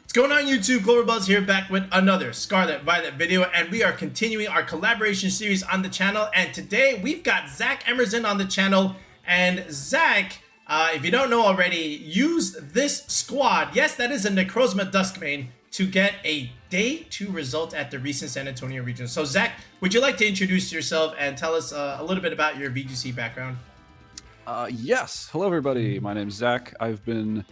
What's going on YouTube? Cloverbuzz here, back with another Scarlet Violet video, and we are continuing our collaboration series on the channel. And today we've got Zac Emerzian on the channel. And Zac, if you don't know already, used this squad, yes, that is a Necrozma Dusk Mane, to get a day 2 result at the recent San Antonio region. So Zac, would you like to introduce yourself and tell us a little bit about your VGC background? Yes. Hello, everybody. My name's Zac. I've been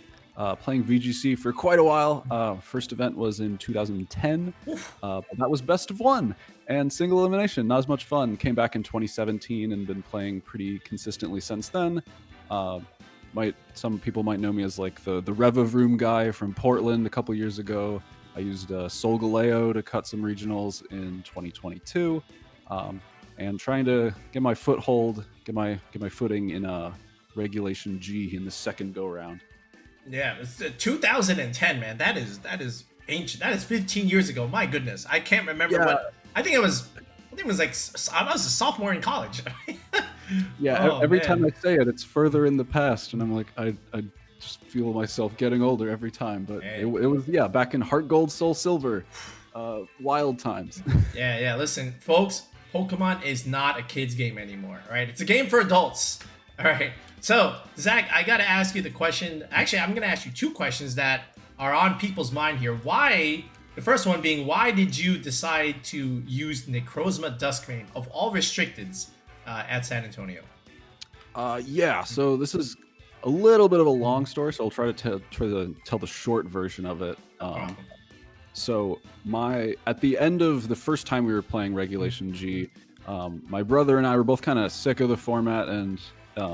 playing VGC for quite a while. First event was in 2010. But that was best of 1 and single elimination. Not as much fun. Came back in 2017 and been playing pretty consistently since then. Some people might know me as like the Rev of Room guy from Portland a couple years ago. I used Solgaleo to cut some regionals in 2022. And trying to get my foothold, get my footing in regulationG in the second go round. Yeah, it's 2010, man. That is ancient. That is 15 years ago. My goodness, I can't remember what. I think it was like I was a sophomore in college. Yeah, every time I say it, it's further in the past, and I'm like, I just feel myself getting older every time. But it was back in Heart Gold, Soul Silver, wild times. Yeah. Listen, folks. Pokemon is not a kid's game anymore, right? It's a game for adults, all right? So, Zac, I gotta ask you the question. Actually, I'm gonna ask you 2 questions that are on people's mind here. Why, the first one being, why did you decide to use Necrozma Dusk Mane of all restricteds at San Antonio? So this is a little bit of a long story, so I'll try to tell the short version of it. So at the end of the first time we were playing regulationG, my brother and I were both kind of sick of the format, and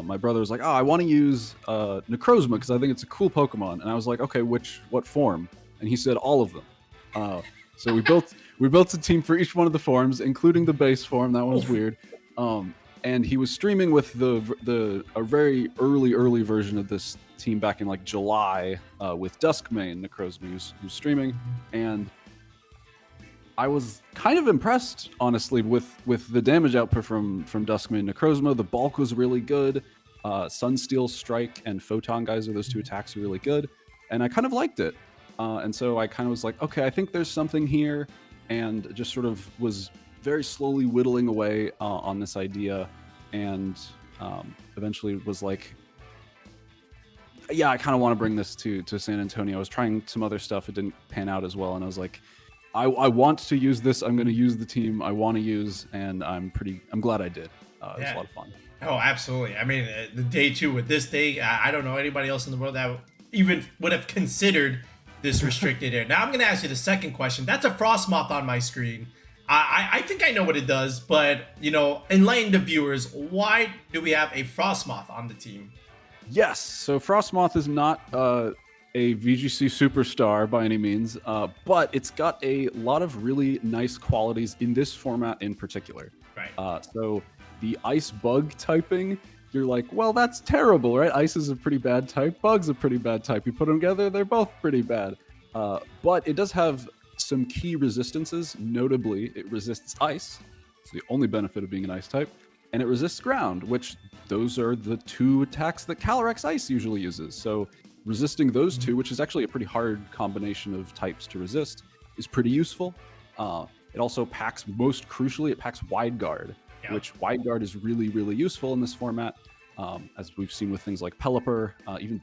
my brother was like, "Oh, I want to use Necrozma because I think it's a cool Pokemon." And I was like, "Okay, what form?" And he said, "All of them." So we built a team for each one of the forms, including the base form. That one was weird. And he was streaming with a very early version of this team back in like July with Dusk Mane Necrozma. He was streaming, and I was kind of impressed, honestly, with the damage output from Dusk Mane Necrozma. The bulk was really good. Sunsteel Strike and Photon Geyser, those 2 attacks are really good, and I kind of liked it. And so I kind of was like, okay, I think there's something here, and just sort of was very slowly whittling away on this idea, and eventually was like, yeah, I kind of want to bring this to San Antonio. I was trying some other stuff. It didn't pan out as well. And I was like, I want to use this. I'm going to use the team I want to use. And I'm glad I did. It was a lot of fun. Oh, absolutely. I mean, the day 2 with this day, I don't know anybody else in the world that even would have considered this restricted area. Now I'm going to ask you the second question. That's a Frosmoth on my screen. I think I know what it does, but, enlighten the viewers, why do we have a Frosmoth on the team? Yes, so Frosmoth is not a VGC superstar by any means, but it's got a lot of really nice qualities in this format in particular. Right. So the Ice Bug typing, you're like, well, that's terrible, right? Ice is a pretty bad type, Bug's a pretty bad type. You put them together, they're both pretty bad. But it does have some key resistances. Notably, it resists Ice. It's the only benefit of being an Ice type. And it resists ground, which those are the 2 attacks that Calyrex Ice usually uses. So resisting those 2, which is actually a pretty hard combination of types to resist, is pretty useful. It also packs, most crucially, it packs Wide Guard, which Wide Guard is really, really useful in this format, as we've seen with things like Pelipper, even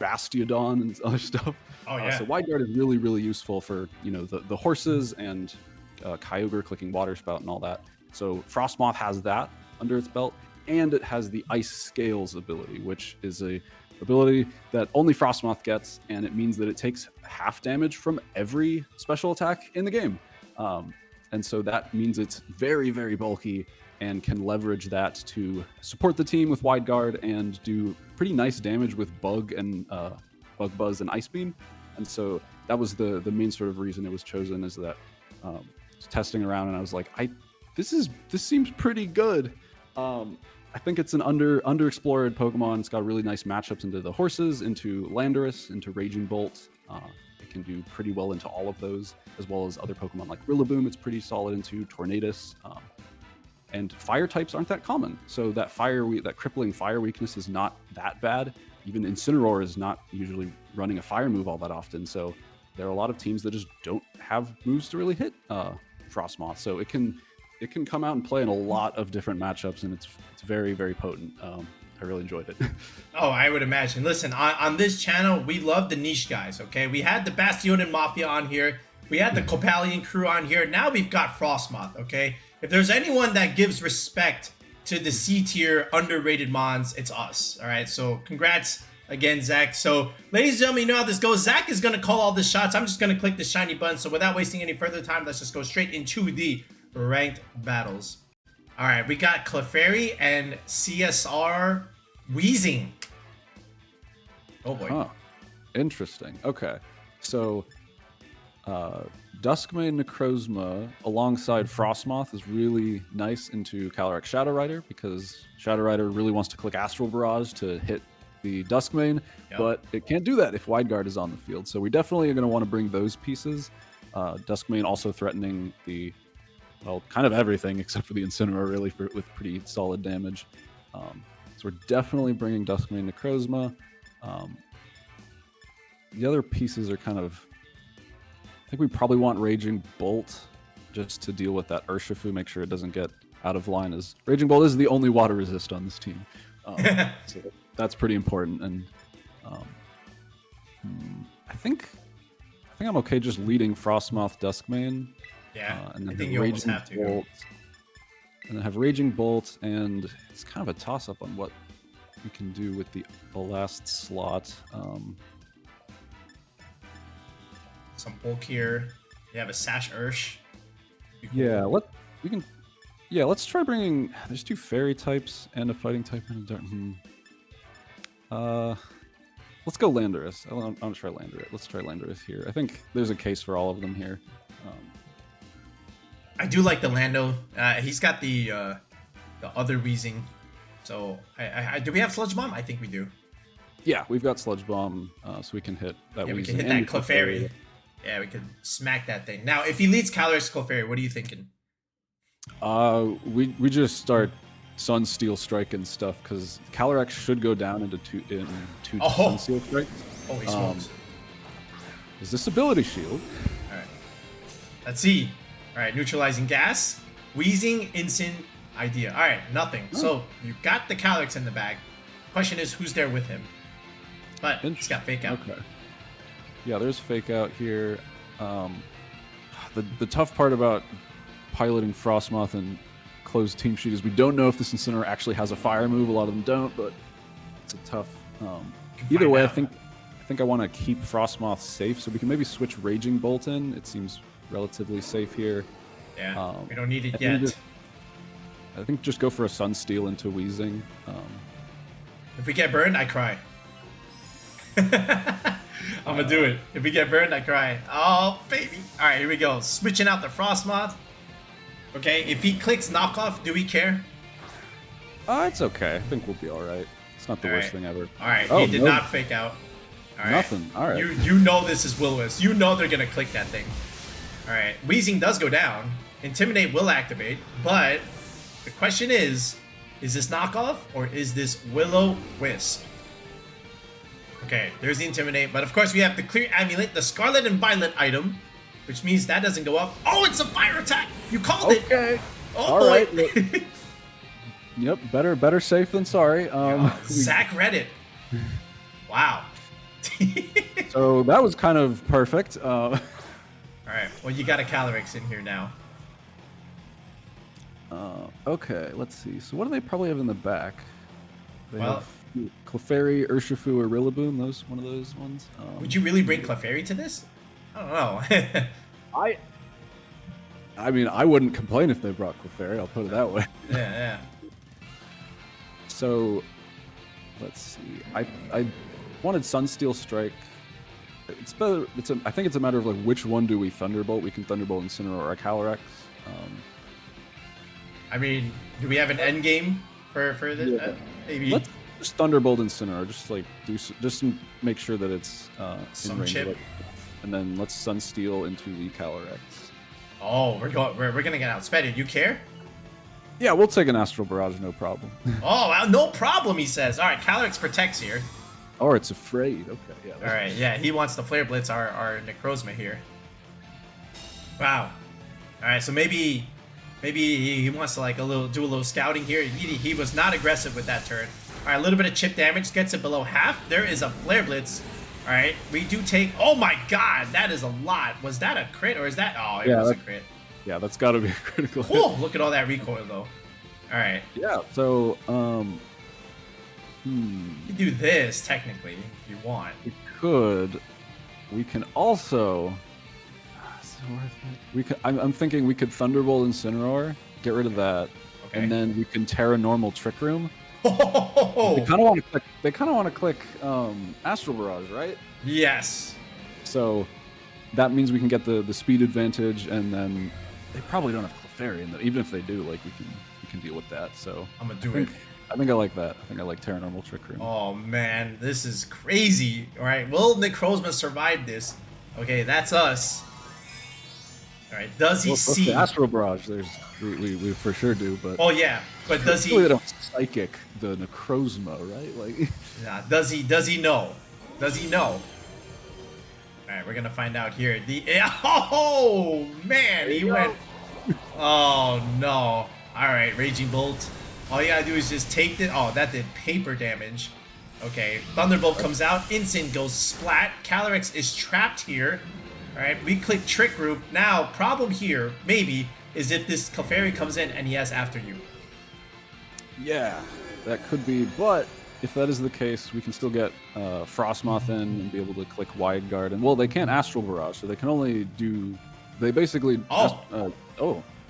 Bastiodon and other stuff. Oh yeah. So Wide Guard is really, really useful for the horses and Kyogre clicking Water Spout and all that. So Frosmoth has that under its belt, and it has the Ice Scales ability, which is a ability that only Frosmoth gets, and it means that it takes half damage from every special attack in the game. And so that means it's very, very bulky and can leverage that to support the team with Wide Guard and do pretty nice damage with Bug and Bug Buzz and Ice Beam. And so that was the main sort of reason it was chosen, is that testing around, and I was like, this seems pretty good. I think it's an underexplored Pokemon. It's got really nice matchups into the horses, into Landorus, into Raging Bolt. It can do pretty well into all of those, as well as other Pokemon like Rillaboom. It's pretty solid into Tornadus. And fire types aren't that common, so that crippling fire weakness is not that bad. Even Incineroar is not usually running a fire move all that often, so there are a lot of teams that just don't have moves to really hit Frosmoth, so it can come out and play in a lot of different matchups, and it's very, very potent. I really enjoyed it. Oh, I would imagine. Listen, on this channel, we love the niche guys, okay? We had the Bastion and Mafia on here. We had the Copalion crew on here. Now we've got Frosmoth, okay? If there's anyone that gives respect to the C-tier underrated mons, it's us, all right? So congrats again, Zac. So ladies and gentlemen, you know how this goes. Zac is going to call all the shots. I'm just going to click the shiny button. So without wasting any further time, let's just go straight into the ranked battles. All right, we got Clefairy and CSR Weezing. Oh boy. Huh. Interesting. Okay. So Dusk Mane Necrozma alongside Frosmoth is really nice into Calyrex-Shadow Rider, because Shadow Rider really wants to click Astral Barrage to hit the Dusk Mane, but it can't do that if Wide Guard is on the field. So we definitely are going to want to bring those pieces. Dusk Mane also threatening the, well, kind of everything except for the Incineroar, really, with pretty solid damage. So we're definitely bringing Dusk Mane Necrozma. The other pieces are kind of, I think we probably want Raging Bolt just to deal with that Urshifu, make sure it doesn't get out of line, as Raging Bolt is the only water resist on this team. So that's pretty important. And I think I'm okay just leading Frosmoth Duskmane. Yeah, and then I think you almost have to. Bolt, and then have Raging Bolt, and it's kind of a toss-up on what we can do with the last slot. Some bulk here. You have a Sash Ursh. Cool. Yeah, let's try bringing. There's 2 fairy types and a fighting type and a dark. Let's go Landorus. I'm gonna try Landorus. Let's try Landorus here. I think there's a case for all of them here. I do like the Lando. He's got the other Weezing. So do we have Sludge Bomb? I think we do. Yeah, we've got Sludge Bomb, so we can hit that. Yeah, we Weezing can hit that Clefairy. Yeah, we can smack that thing. Now, if he leads Calyrex Clefairy, what are you thinking? We just start Sunsteel Strike and stuff, because Calyrex should go down into two Sunsteel Strike. Holy smokes! Is this ability shield? All right, let's see. All right, neutralizing gas, Weezing, Incin, idea. All right, nothing. Oh. So you got the Calyrex in the bag. Question is, who's there with him? But he's got Fake Out. Okay. Yeah, there's Fake Out here. The tough part about piloting Frosmoth and closed team sheet is we don't know if this Incineroar actually has a fire move. A lot of them don't, but it's a tough. Either way, I think I want to keep Frosmoth safe, so we can maybe switch Raging Bolt in. It seems relatively safe here. Yeah, we don't need it yet. I think just go for a Sunsteel into Weezing. If we get burned, I cry. I'm gonna do it. If we get burned, I cry. Oh, baby. All right, here we go. Switching out the Frosmoth. Okay, if he clicks knockoff, do we care? It's okay. I think we'll be all right. It's not the worst thing ever. All right, he did not Fake Out. All right. Nothing. All right. You know this is Will-O-Wisp. You know they're gonna click that thing. All right, Weezing does go down. Intimidate will activate, but the question is this knockoff or is this Will-O-Wisp? Okay, there's the Intimidate, but of course we have the Clear Amulet, the Scarlet and Violet item, which means that doesn't go up. Oh, it's a fire attack! You called it! Okay. Oh, all boy. Right. Yep, better safe than sorry. Zac read it. Wow. So that was kind of perfect. All right, well, you got a Calyrex in here now. Okay, let's see. So what do they probably have in the back? They have Clefairy, Urshifu, or Rillaboom. One of those ones. Would you really bring Clefairy to this? I don't know. I mean, I wouldn't complain if they brought Clefairy. I'll put it that way. Yeah. So, let's see. I wanted Sunsteel Strike. It's better. I think it's a matter of like which one do we Thunderbolt? We can Thunderbolt Incineroar or Calyrex. I mean, do we have an end game for this? Yeah. Maybe. Let's just Thunderbolt Incineroar. Just make sure that it's some in range. chip. And then let's Sunsteel into the Calyrex. Oh, we're gonna get outsped. You care? Yeah, we'll take an Astral Barrage, no problem. Oh, no problem, he says. All right, Calyrex protects here. Or it's afraid. Okay, yeah. All right, yeah, he wants to Flare Blitz our Necrozma here. Wow. All right, so maybe he wants to like do a little scouting here. He was not aggressive with that turn. All right, a little bit of chip damage gets it below half. There is a Flare Blitz. All right, we do take. Oh my God, that is a lot. Was that a crit or is that? Oh, it was a crit. Yeah, that's got to be a critical hit. Oh, look at all that recoil though. All right. Yeah. So You can do this technically if you want. we could. We can also. Is it worth it? We could. I'm thinking we could Thunderbolt Incineroar, get rid of that, Okay. and then we can Terra Normal Trick Room. Oh, They kind of want to click. They kind of want to click Astral Barrage, right? yes. So that means we can get the speed advantage, and then they probably don't have Clefairy, and even if they do, like we can deal with that. So I'm gonna do it. I think I like that. I think I like Terra Normal Trick Room. Oh man, this is crazy. All right, will Necrozma survive this? Okay, that's us. All right, does he What's see? the Astral Barrage? We for sure do, but Oh yeah, but does he? Hopefully they don't psychic the Necrozma, right? Like, Nah, does he know? Does he know? All right, we're gonna find out here. Oh man, he went. Oh no! All right, Raging Bolt. All you gotta do is just take the. Oh, that did paper damage. Okay, Thunderbolt comes out. Incin goes splat. Calyrex is trapped here. All right, we click Trick Room. Now, problem here, maybe, is if this Clefairy comes in and he has After You. yeah, that could be. But if that is the case, we can still get Frosmoth in and be able to click Wide Guard. And well, they can't Astral Barrage, so they can only do. They basically. Oh.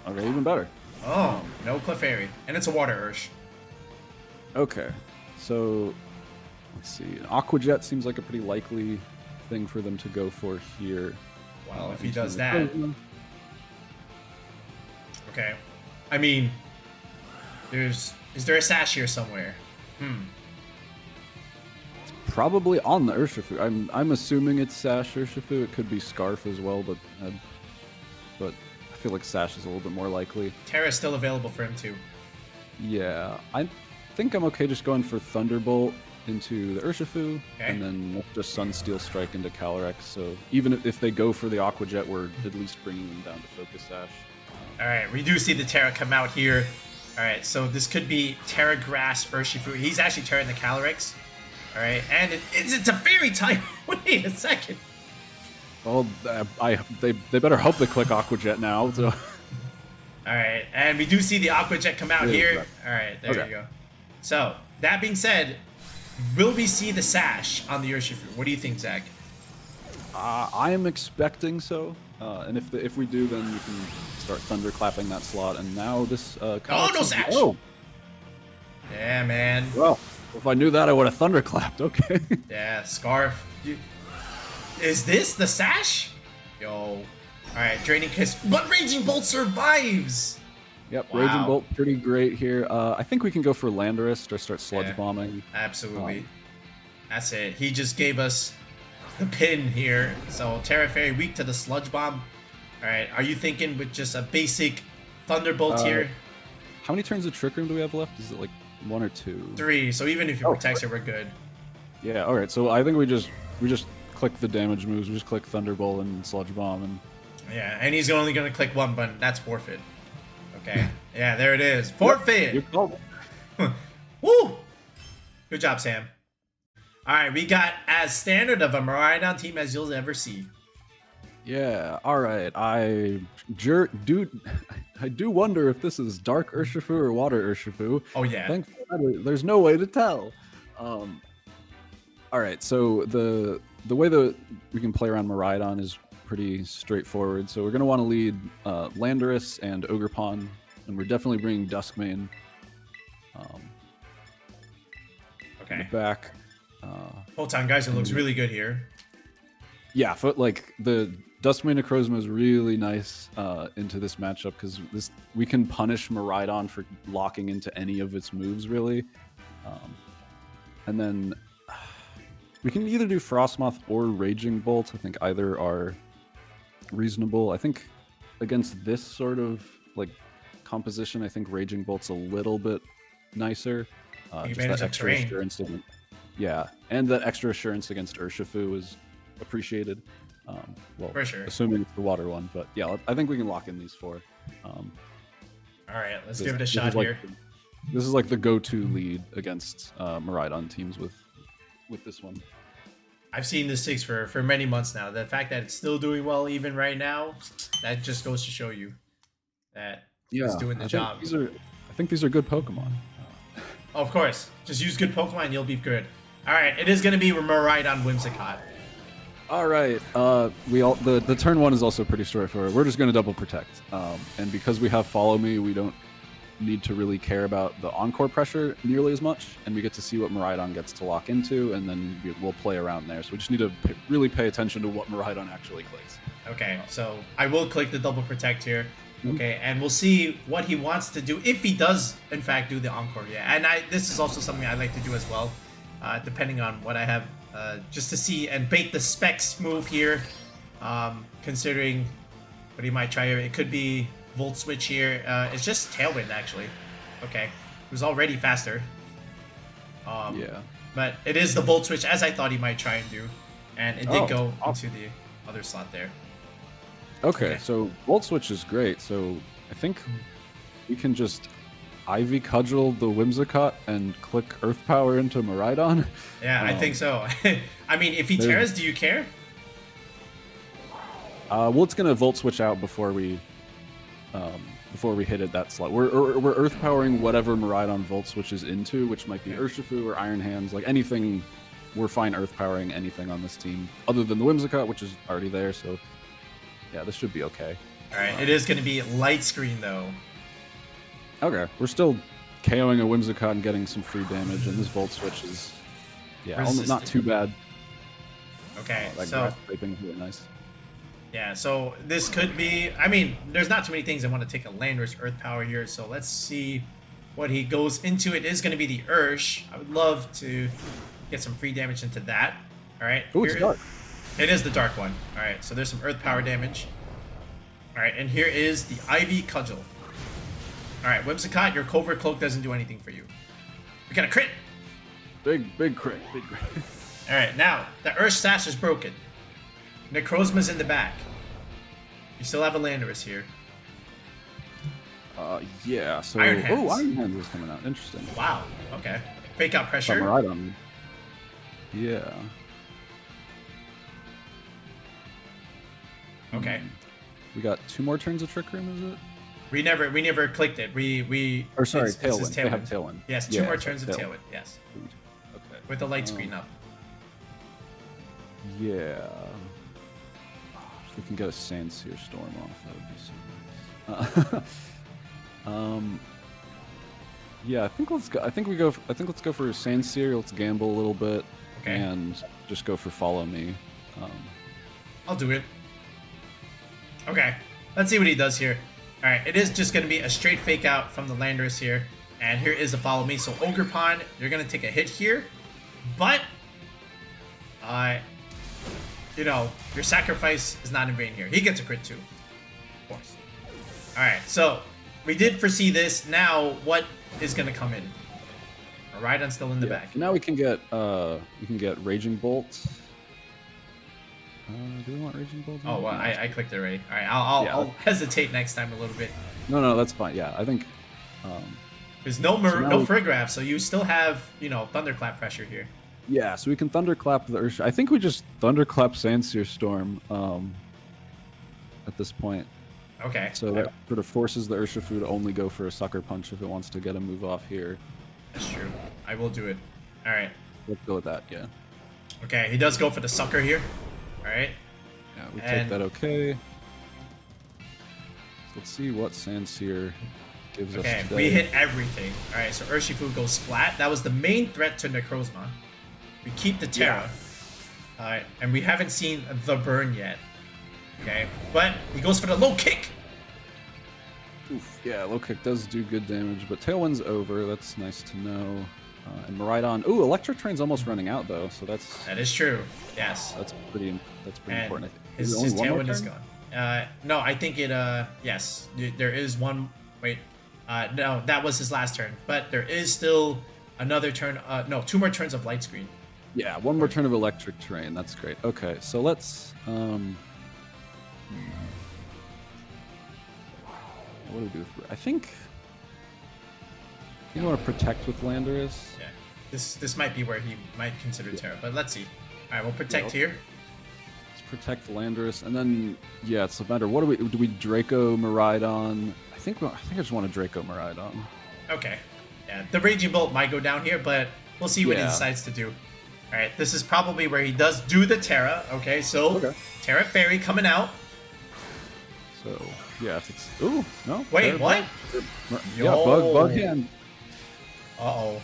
Okay, even better. Oh, no Clefairy. And it's a Water Ursh. Okay, so let's see. An Aqua Jet seems like a pretty likely thing for them to go for here. Well, if he does that. Okay. I mean, is there a Sash here somewhere? Probably on the Urshifu. I'm assuming it's Sash Urshifu. It could be Scarf as well, but I feel like Sash is a little bit more likely. Terra's still available for him too. Yeah, I think I'm okay just going for Thunderbolt into the Urshifu, Okay. and then just Sunsteel Strike into Calyrex. So even if they go for the Aqua Jet, we're at least bringing them down to Focus Sash. All right, we do see the Terra come out here. All right, so this could be Terra Grass Urshifu. He's actually Terra the Calyrex. All right, and it's a fairy type. Wait a second. Well, they better hope they click Aqua Jet now. So. All right, and we do see the Aqua Jet come out Yeah, here. right. All right, there Okay. you go. So that being said, will we see the Sash on the Urshifu? What do you think, Zach? I am expecting so, and if we do, then we can start thunderclapping that slot. And now this. Oh, Calyrex no is- Sash! Oh, Yeah, man. well, if I knew that, I would have thunderclapped. Okay. Yeah, Scarf. Is this the Sash? Yo. All right, Draining Kiss, but Raging Bolt survives. Yep, Wow. Raging Bolt, pretty great here. I think we can go for Landorus or start Sludge Yeah. Bombing. Absolutely. That's it. He just gave us the pin here. So Terra Fairy weak to the Sludge Bomb. All right, are you thinking with just a basic Thunderbolt here? How many turns of Trick Room do we have left? Is it like 1 or 2? 3. So even if you protect it, we're good. Yeah, alright, so I think we just click the damage moves, we just click Thunderbolt and Sludge Bomb, and Yeah, and he's only going to click one button. That's forfeit. Okay. Yeah, there it is. Forfeit. you called it. Woo! Good job, Sam. All right, we got as standard of a Miraidon team as you'll ever see. Yeah, alright. I do wonder if this is Dark Urshifu or Water Urshifu. Oh, yeah. Thankfully, there's no way to tell. Alright, so the way that we can play around Miraidon is pretty straightforward. So we're going to want to lead Landorus and Ogerpon, and we're definitely bringing Dusk Mane in the Okay. back. Photon Geyser looks really good here. Yeah, like the Duskmane Necrozma is really nice into this matchup because we can punish Miraidon for locking into any of its moves really, and then we can either do Frosmoth or Raging Bolt. I think either are reasonable. I think against this sort of like composition, I think Raging Bolt's a little bit nicer. Take Just advantage that of extra terrain. assurance. Yeah, and that extra assurance against Urshifu is appreciated. Well, For sure. assuming it's the water one, but yeah, I think we can lock in these 4. All right, let's give it a shot here. This is like the go-to lead against Miraidon teams with this one. I've seen this 6 for many months now. The fact that it's still doing well even right now, that just goes to show you that it's doing the job. I think these are good Pokemon. Of course, just use good Pokemon, you'll be good. All right, it is going to be Miraidon Whimsicott. All right, the turn 1 is also pretty straightforward. We're just going to double protect, and because we have Follow Me, we don't need to really care about the Encore pressure nearly as much, and we get to see what Miraidon gets to lock into, and then we'll play around there. So we just need to really pay attention to what Miraidon actually clicks. Okay, so I will click the double protect here. Okay, and we'll see what he wants to do, if he does, in fact, do the Encore. Yeah, and this is also something I like to do as well, depending on what I have, just to see and bait the specs move here, considering what he might try here. It could be Volt Switch here. It's just Tailwind, actually. Okay, it was already faster. Yeah. But it is the Volt Switch, as I thought he might try and do, and it did go into the other slot there. Okay, so Volt Switch is great. So I think we can just Ivy Cudgel the Whimsicott and click Earth Power into Miraidon. Yeah, I think so. I mean, if he tears, do you care? Well, it's gonna Volt Switch out before we hit it that slot. We're Earth Powering whatever Miraidon Volt Switches into, which might be Urshifu or Iron Hands, like anything. We're fine Earth Powering anything on this team, other than the Whimsicott, which is already there. So yeah, this should be okay. All right, it is going to be Light Screen, though. Okay, we're still KOing a Whimsicott and getting some free damage, and this Volt Switch is, not too bad. Okay, like so scraping is really nice. Yeah, so this could be. I mean, there's not too many things I want to take a Landorus Earth Power here, so let's see what he goes into. It is going to be the Ursh. I would love to get some free damage into that. All right. Oh, it's dark. It is the dark one. All right, so there's some Earth Power damage. All right, and here is the Ivy Cudgel. All right, Whimsicott, your Covert Cloak doesn't do anything for you. We got a crit. Big crit. All right, now the Ursh Sash is broken. Necrozma's in the back. You still have a Landorus here. Yeah. So Iron Hands. Iron Hands is coming out. Interesting. Wow. Okay. Fake out pressure. Miraidon. Yeah. Okay. We got 2 more turns of Trick Room, is it? We never clicked it. Or sorry, Tailwind. They have Tailwind. Yes, 2 more turns of Tailwind. Yes. Okay. With the light screen up. Yeah. If we can get a Sandsear Storm off, that would be so nice. Yeah, I think let's go. I think let's go for Sandsear. Let's gamble a little bit and just go for Follow Me. I'll do it. Okay, let's see what he does here. All right, it is just going to be a straight fake out from the Landorus here, and here is a Follow Me. So Ogerpon, you're going to take a hit here, but your sacrifice is not in vain here. He gets a crit too, of course. All right, so we did foresee this. Now, what is going to come in? Miraidon's still in the back. Now we can get Raging Bolt. Do we want Raging Bolt? Oh, well, I clicked it already. All right, I'll hesitate next time a little bit. No, that's fine. Yeah, I think. There's no Farigiraf, so you still have Thunderclap pressure here. Yeah, so we can Thunderclap the Urshifu. I think we just Thunderclap Sandsear Storm at this point. Okay. So that sort of forces the Urshifu to only go for a Sucker Punch if it wants to get a move off here. That's true. I will do it. All right. Let's go with that, yeah. Okay, he does go for the Sucker here. All right. Yeah, we take that okay. So let's see what Sandsear gives us today. We hit everything. All right, so Urshifu goes Splat. That was the main threat to Necrozma. We keep the Terra. All right, and we haven't seen the burn yet. Okay, but he goes for the low kick. Oof, yeah, low kick does do good damage, but Tailwind's over. That's nice to know. And Miraidon. Ooh, Electric Train's almost running out though, so that is true. Yes. That's pretty important. His Tailwind is gone. No, I think it. Yes, there is one. Wait, no, that was his last turn, but there is still another turn. No, 2 more turns of Light Screen. Yeah, one more turn of electric terrain. That's great. Okay, so let's. What do we do? I think you want to protect with Landorus. Yeah, this might be where he might consider Terra, but let's see. All right, we'll protect here. Let's protect Landorus, and then yeah, it's a matter. What do we Draco Miraidon? I think I just want to Draco Miraidon. Okay. Yeah, the Raging Bolt might go down here, but we'll see what he decides to do. All right, this is probably where he does do the Terra. Okay, so Terra Fairy coming out. So yeah, if it's no. Wait, Terra what? Yeah, bug hand. Uh-oh.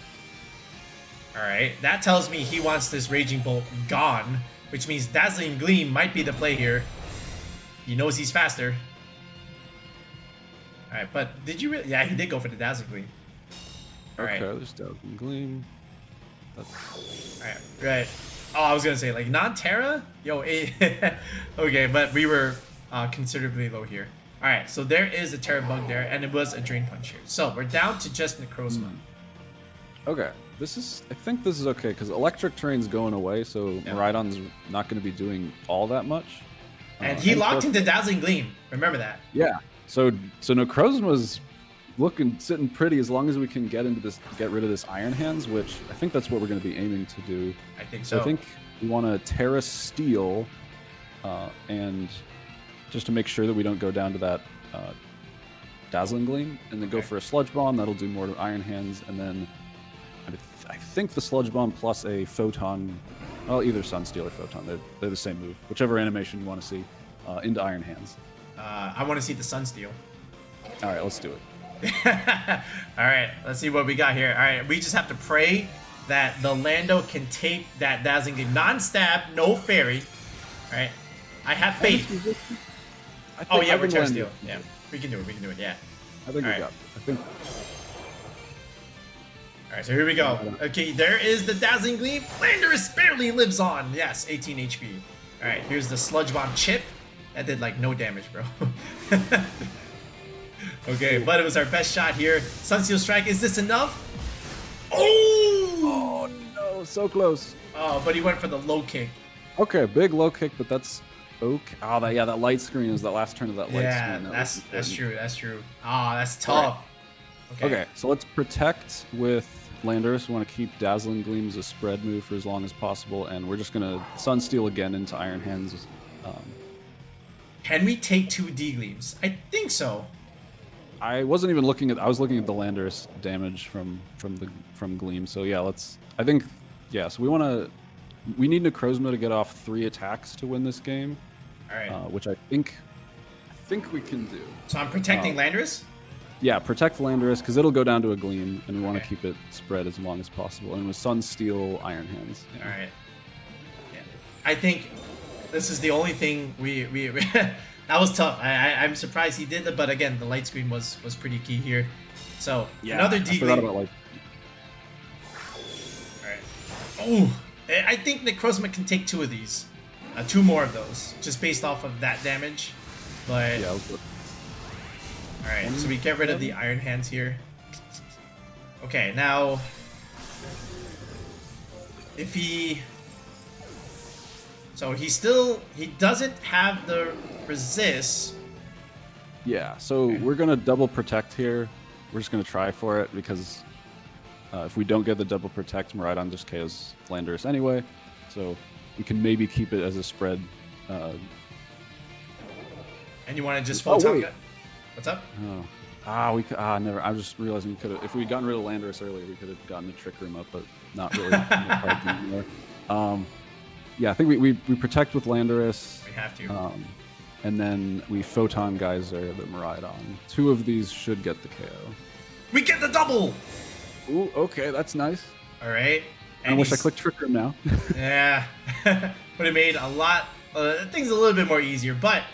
All right, that tells me he wants this Raging Bolt gone, which means Dazzling Gleam might be the play here. He knows he's faster. All right, but did you really? Yeah, he did go for the Dazzling Gleam. All right. Okay, there's Dazzling Gleam. All right. Oh, I was gonna say like non-Terra. Yo, okay, but we were considerably low here. All right, so there is a Terra Bug there, and it was a Drain Punch here. So we're down to just Necrozma. Okay, I think this is okay because electric terrain's going away, so Miraidon's not going to be doing all that much. And he locked into Dazzling Gleam. Remember that? Yeah. So Necrozma's sitting pretty as long as we can get rid of this Iron Hands, which I think that's what we're going to be aiming to do. I think so. I think we want to Terra Steel, and just to make sure that we don't go down to that Dazzling Gleam, and then go for a Sludge Bomb. That'll do more to Iron Hands, and then I think the Sludge Bomb plus a Photon, well, either Sunsteel or Photon. They're the same move. Whichever animation you want to see into Iron Hands. I want to see the Sunsteel. All right, let's do it. All right, let's see what we got here. All right, we just have to pray that the Lando can take that Dazzling Gleam. Non-stab, no fairy. All right, I have faith. Oh yeah, we're Terra Steel. Yeah, we can do it. Yeah. I think we got it. I think. All right, so here we go. Okay, there is the Dazzling Gleam. Landorus barely lives on. Yes, 18 HP. All right, here's the Sludge Bomb chip. That did like no damage, bro. Okay, but it was our best shot here. Sunsteel Strike, is this enough? Oh no, so close. Oh, but he went for the low kick. Okay, big low kick, but that's okay. Oh, that light screen is the last turn of that light screen. Yeah, that's true. That's true. Ah, that's tough. Right. Okay, so let's protect with Landorus. We want to keep Dazzling Gleam as a spread move for as long as possible, and we're just gonna Sunsteel again into Iron Hands. Can we take 2 D-Gleams? I think so. I wasn't even looking at. I was looking at the Landorus damage from Gleam. So yeah, I think so we need Necrozma to get off 3 attacks to win this game. All right. Which I think we can do. So I'm protecting Landorus. Yeah, protect Landorus because it'll go down to a Gleam, and we want to keep it spread as long as possible. And with Sunsteel, Iron Hands. Yeah. All right. Yeah. I think this is the only thing we that was tough. I'm surprised he did that, but again, the light screen was pretty key here. So another D. I forgot about light. All right. Oh, I think Necrozma can take 2 of these, 2 more of those, just based off of that damage. But yeah. All right, so we get rid of the Iron Hands here. Okay, now if he. So he doesn't have the resist. Yeah, so we're gonna double protect here. We're just gonna try for it because if we don't get the double protect, Miraidon just KOs Landorus anyway. So we can maybe keep it as a spread. And you want to just photon? What's up? Never. I was just realizing we could have. If we'd gotten rid of Landorus earlier, we could have gotten the Trick Room up, but not really. Anymore. Yeah, I think we protect with Landorus. We have to. And then we Photon Geyser the Miraidon. 2 of these should get the KO. We get the double! Ooh, okay, that's nice. All right. And I wish I clicked Trick Room now. Yeah. Would have made a lot, things a little bit more easier. But,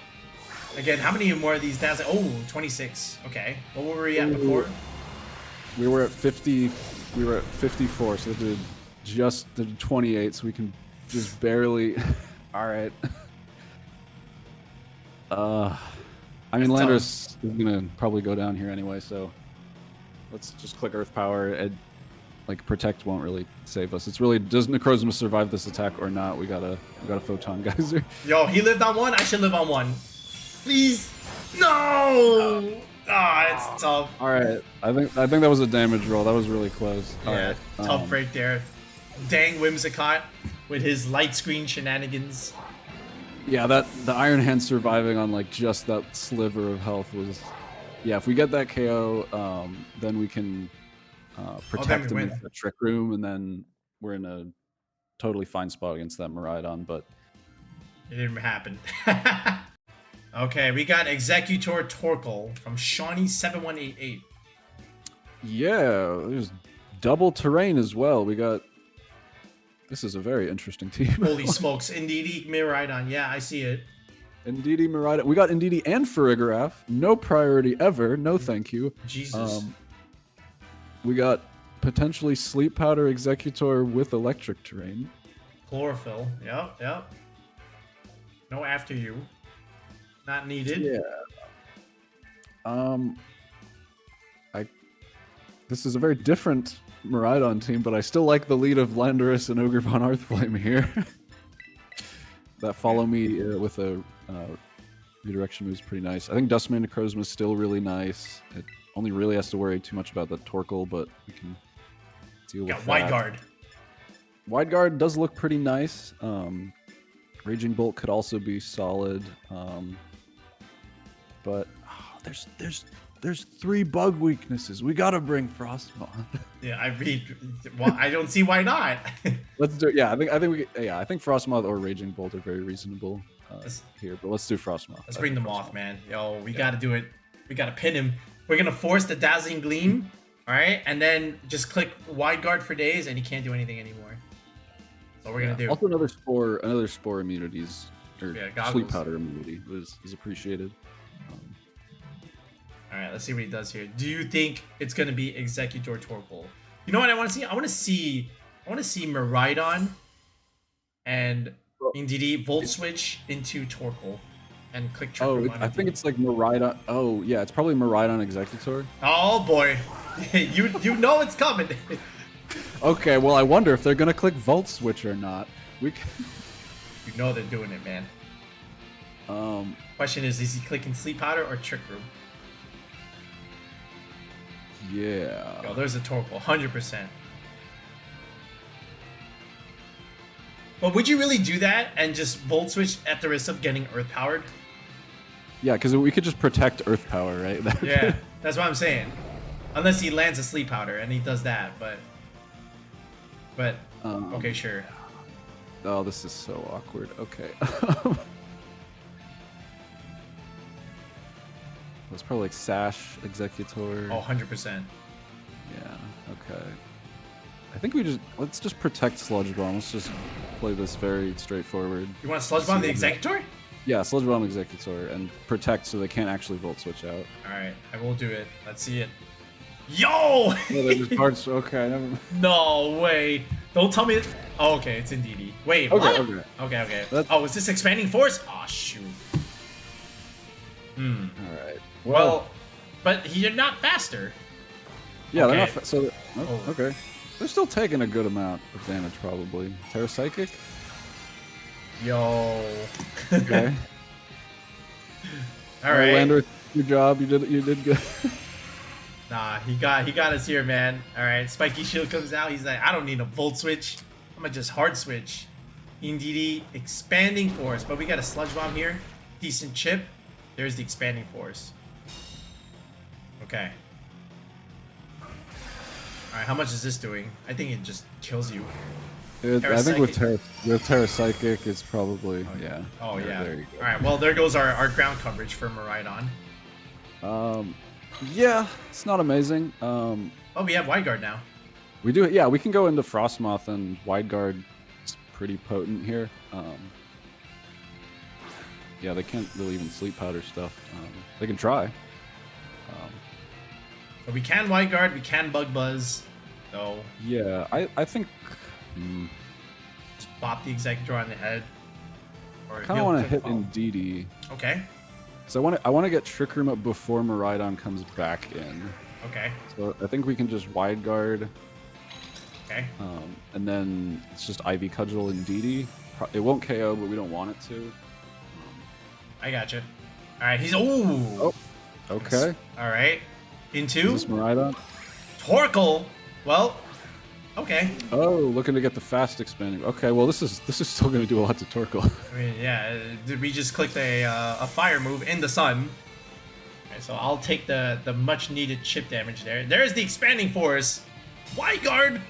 again, how many more of these Dazzling? Oh, 26. Okay. What were we at before? We were at 50. We were at 54, so they did 28, so we can just barely. All right. I mean, Landorus is gonna probably go down here anyway, so let's just click Earth Power. like Protect won't really save us. It's really, does Necrozma survive this attack or not? We got a photon geyser. Yo, he lived on one. I should live on one. Please. No. Ah, it's tough. All right, I think that was a damage roll. That was really close. All Yeah, right, tough break there. Dang Whimsicott with his light screen shenanigans. Yeah, the Iron Hand surviving on like just that sliver of health was, yeah. If we get that KO, then we can protect him in the Trick Room, and then we're in a totally fine spot against that Miraidon. But it didn't happen. Okay, we got Executor Torkoal from Shawnee7188. yeah, there's double terrain as well. We got. This is a very interesting team. Holy smokes, Indeedee, Miraidon. Yeah, I see it. Indeedee, Miraidon. We got Indeedee and Farigiraf. No priority ever. No thank you. Jesus. We got potentially Sleep Powder Executor with electric terrain. Chlorophyll. Yep. No after you. Not needed. Yeah. This is a very different Miraidon team, but I still like the lead of Landorus and Ogerpon-Hearthflame here. That follow me with a redirection move is pretty nice. I think Duskmane Necrozma is still really nice. It only really has to worry too much about the Torkoal, but we can deal with that. Wide Guard. Wide Guard does look pretty nice. Raging Bolt could also be solid. But there's 3 bug weaknesses. We gotta bring Frosmoth. Yeah, I don't see why not. Let's do it. Yeah, I think Frosmoth or Raging Bolt are very reasonable here. But let's do Frosmoth. Let's bring the Moth, man. Yo, we gotta do it. We gotta pin him. We're gonna force the Dazzling Gleam, all right, and then just click Wide Guard for days, and he can't do anything anymore. So we're gonna do. Also, another spore immunities or Sleep Powder immunity is appreciated. All right, let's see what he does here. Do you think it's gonna be Executor Torkoal? You know what I want to see? I want to see Miraidon and Indeedee Volt Switch into Torkoal and click Trick Room on I think it's like Miraidon. Oh yeah, it's probably Miraidon Executor. Oh boy, you know it's coming. Okay, well I wonder if they're gonna click Volt Switch or not. You know they're doing it, man. Question is he clicking Sleep Powder or Trick Room? Yeah. Yo, there's a Torkoal, 100%. But would you really do that and just Volt Switch at the risk of getting Earth Powered? Yeah, because we could just protect Earth Power, right? Yeah, that's what I'm saying. Unless he lands a Sleep Powder and he does that, but okay, sure. Oh, this is so awkward. Okay. It's probably like Sash Executor. Oh, 100%. Yeah, okay. I think let's just protect Sludge Bomb. Let's just play this very straightforward. You want to Sludge Bomb the Executor? Yeah, Sludge Bomb Executor and protect so they can't actually Volt Switch out. Alright, I will do it. Let's see it. Yo! Okay, never mind. No way. Don't tell me. Oh, okay, it's Indeedee. Wait, what? Okay. Oh, is this Expanding Force? Oh, shoot. Alright. Well, but you're not faster. Yeah, they're not okay. They're still taking a good amount of damage, probably. Terra Psychic? Yo. Okay. Alright. Lander, good job. You did good. Nah, he got us here, man. Alright, Spiky Shield comes out. He's like, I don't need a Volt Switch. I'm gonna just Hard Switch. Indeedee, Expanding Force. But we got a Sludge Bomb here. Decent chip. There's the Expanding Force. Okay. Alright, how much is this doing? I think it just kills you. I think with Terra Psychic, it's probably, yeah. Oh, yeah. There you go. Alright, well, there goes our ground coverage for Miraidon. Yeah, it's not amazing. Oh, we have Wide Guard now. We do, yeah, we can go into Frosmoth, and Wide Guard is pretty potent here. Yeah, they can't really even Sleep Powder stuff. They can try. But we can Wide Guard, we can Bug Buzz, so... Yeah, I think... Just bop the Executor on the head. I kind of want to hit Indeedee. Okay. So I want to get Trick Room up before Miraidon comes back in. Okay. So I think we can just Wide Guard. Okay. And then it's just Ivy Cudgel and Indeedee. It won't KO, but we don't want it to. I gotcha. All right, he's ooh. Oh, okay. All right, into Is this Miraidon? Torkoal. Well, okay. Oh, looking to get the fast expanding. Okay, well this is still going to do a lot to Torkoal. I mean, yeah. Did we just click a fire move in the sun? Okay, so I'll take the much needed chip damage there. There's the expanding force. Wide guard.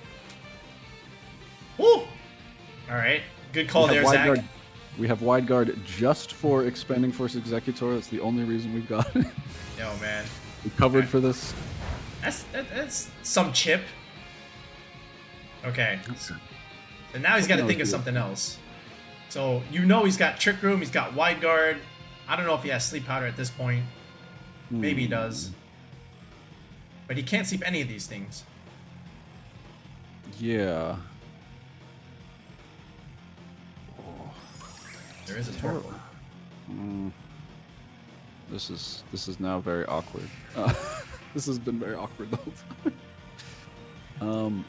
Woo. All right, good call there, Zach. Guard. We have wide guard just for expanding force executor. That's the only reason we've got it. Yo, man. We covered for this. That's some chip. Okay. And now he's got to think of something else. So you know he's got Trick Room, he's got Wide Guard. I don't know if he has Sleep Powder at this point. Maybe he does. But he can't sleep any of these things. Yeah. There is a Torkoal. This is now very awkward. This has been very awkward the whole time.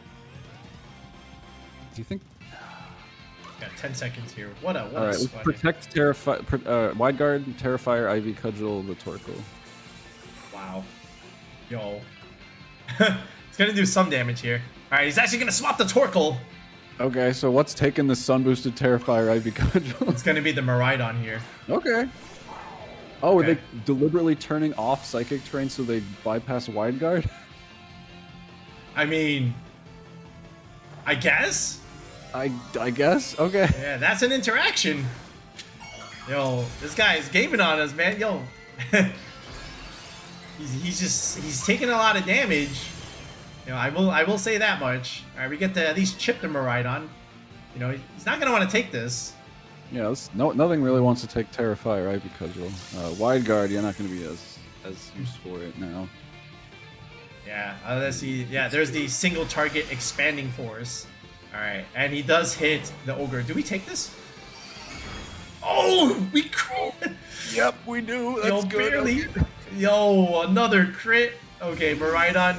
Do you think? Got 10 seconds here. What a All right, let's sweating. protect Wide Guard, Terrifier, Ivy Cudgel, the Torkoal. Wow. Yo. It's gonna do some damage here. All right, he's actually gonna swap the Torkoal. Okay, so what's taking the Sun Boosted Terrifier, Ivy Cudgel? It's gonna be the Miraidon here. Okay. Oh, Okay. are they deliberately turning off Psychic Terrain so they bypass Wide Guard? I mean, I guess. I guess. Okay. Yeah, that's an interaction. Yo, this guy is gaming on us, man. Yo, he's taking a lot of damage. You know, I will say that much. All right, we get to at least chip the Miraidon. You know, he's not gonna want to take this. Yeah, nothing really wants to take Terrifier, Ivy Cudgel. Wide Guard, you're not going to be as useful right now. Yeah, let's see. Yeah, there's the single target expanding force. All right, and he does hit the ogre. Do we take this? Oh, we crit. Yep, we do. Yo, barely. Yo, another crit. Okay, Miraidon.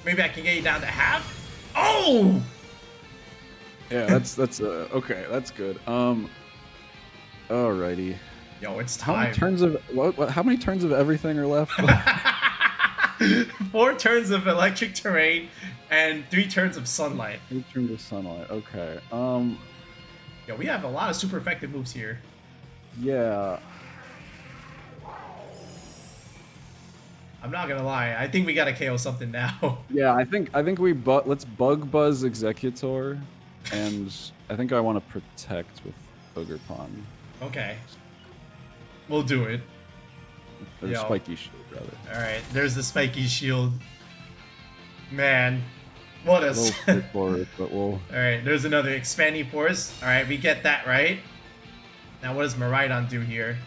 Maybe I can get you down to half. Oh. Yeah, that's okay. That's good. Alrighty. Yo, it's How time. many turns of how many turns of everything are left? 4 turns of electric terrain and 3 turns of sunlight. 3 turns of sunlight. Okay. Yo, we have a lot of super effective moves here. Yeah. I'm not gonna lie. I think we gotta KO something now. Yeah, I think let's Bug Buzz Executor, and I think I want to protect with Ogerpon. Okay. We'll do it. Or Yo. Spiky Shield, rather. Alright, there's the spiky shield. Man. What a... A little straightforward, but we'll... Alright, there's another expanding force. Alright, we get that right. Now what does Miraidon do here?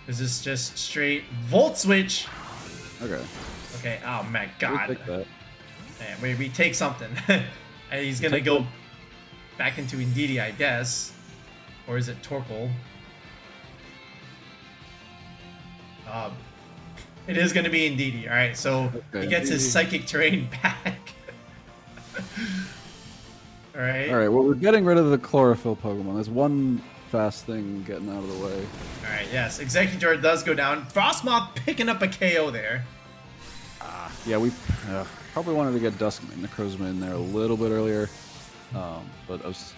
Is this just straight Volt Switch? Okay. Okay, oh my We'll god. take that. Man, we take something. And he's gonna go back into Indeedee, I guess. Or is it Torkoal? It is gonna be Indeedee. Alright, so Okay, he gets his Indeedee. psychic terrain back. Alright. Alright, well, we're getting rid of the chlorophyll Pokemon. There's one fast thing getting out of the way. Alright, yes. Executor does go down. Frosmoth picking up a KO there. Yeah, we probably wanted to get Dusk Mane, Necrozma in there a little bit earlier, but I was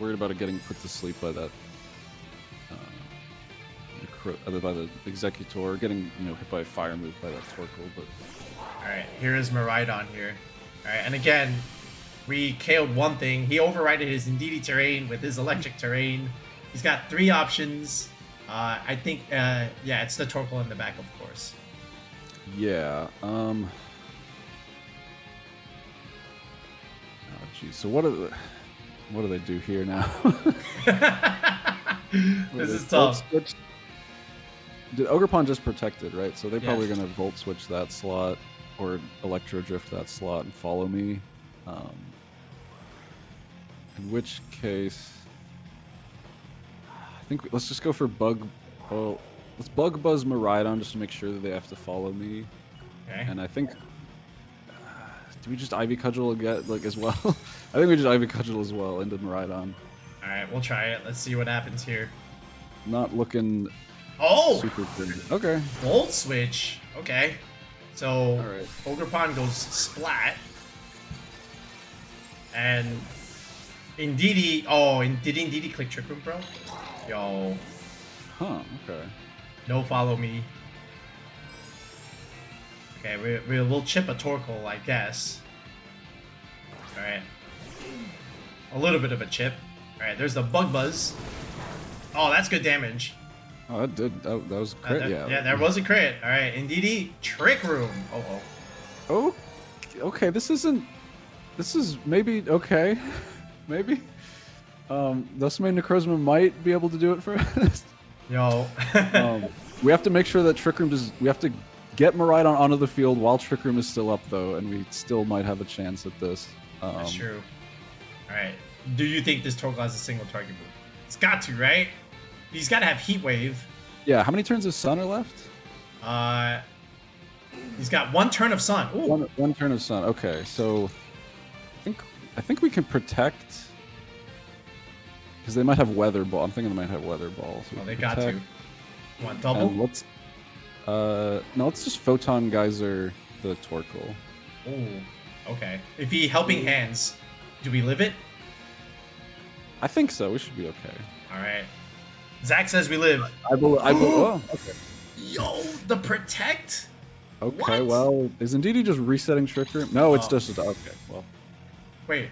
worried about it getting put to sleep by that, by the Executor, getting hit by a fire move by that Torkoal. But Alright, here is Miraidon here. Alright, and again, we KO'd one thing. He overrided his Indeedee terrain with his electric terrain. He's got 3 options. I think, yeah, it's the Torkoal in the back, of course. yeah, oh geez, so what do they do here now? This is tough. Did Ogerpon just protected, right? So they're Yeah. probably gonna Volt Switch that slot or Electro Drift that slot and follow me. In which case, I think let's just go for let's Bug Buzz Miraidon just to make sure that they have to follow me. Okay. And I think, do we just Ivy Cudgel get as well? I think we just Ivy Cudgel as well into Miraidon. All right, we'll try it. Let's see what happens here. Not looking super good. Okay. Volt switch. Okay. So right. Ogerpon goes splat. And Indeedee. Oh, did Indeedee click Trick Room, bro? Yo. Huh, okay. No follow me. Okay, we'll chip a Torkoal, I guess. Alright. A little bit of a chip. Alright, there's the Bug Buzz. Oh, that's good damage. Oh, that was a crit, yeah. Yeah, there was a crit. Alright, Indeedee, Trick Room. Oh, okay, this is maybe okay. Maybe. Thus Made Necrozma might be able to do it for us. Yo. We have to make sure that Trick Room we have to get Miraidon onto the field while Trick Room is still up, though, and we still might have a chance at this. That's true. Alright. Do you think this Torkoal has a single target move? It's got to, right? He's got to have Heat Wave. Yeah, how many turns of Sun are left? He's got 1 turn of Sun. Ooh. One turn of Sun. Okay, so I think we can protect because they might have Weather Ball. I'm thinking they might have Weather Ball. So they got to. Want double? And let's just Photon Geyser the Torkoal. Ooh, okay. If he Helping Hands, do we live it? I think so. We should be okay. All right. Zac says we live. Oh, okay. Yo, the Protect? Okay, what? Well, is Indeedee just resetting Trick Room? No, it's just okay. Well. Wait.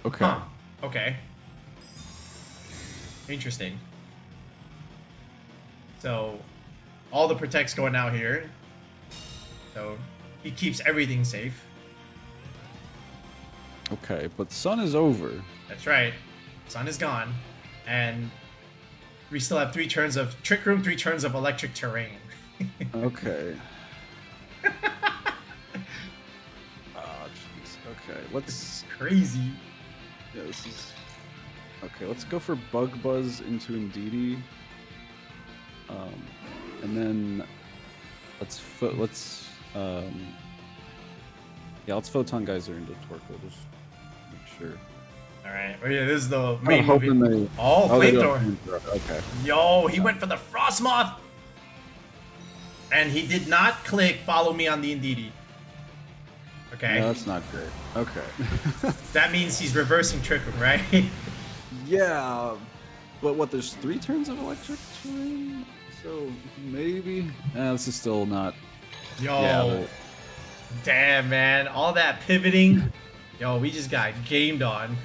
Okay. Huh. Okay. Interesting. So, all the Protects going out here. So, he keeps everything safe. Okay, but Sun is over. That's right. Sun is gone. And we still have 3 turns of Trick Room, 3 turns of Electric Terrain. Okay. Oh, jeez. Okay, let's... Crazy. Yeah, this is... Okay, let's go for Bug Buzz into Indeedee. And then let's Photon Geyser into Torkoal, just make sure. Alright, oh yeah, this is the main I'm hoping movie. Flamethrower. Okay. Yo, he went for the Frosmoth! And he did not click follow me on the Indeedee. Okay. No, that's not great. Okay. That means he's reversing Trick Room, right? Yeah, but what, there's 3 turns of Electric Terrain? So, maybe? This is still not... Yo. Yeah, damn, man. All that pivoting. Yo, we just got gamed on.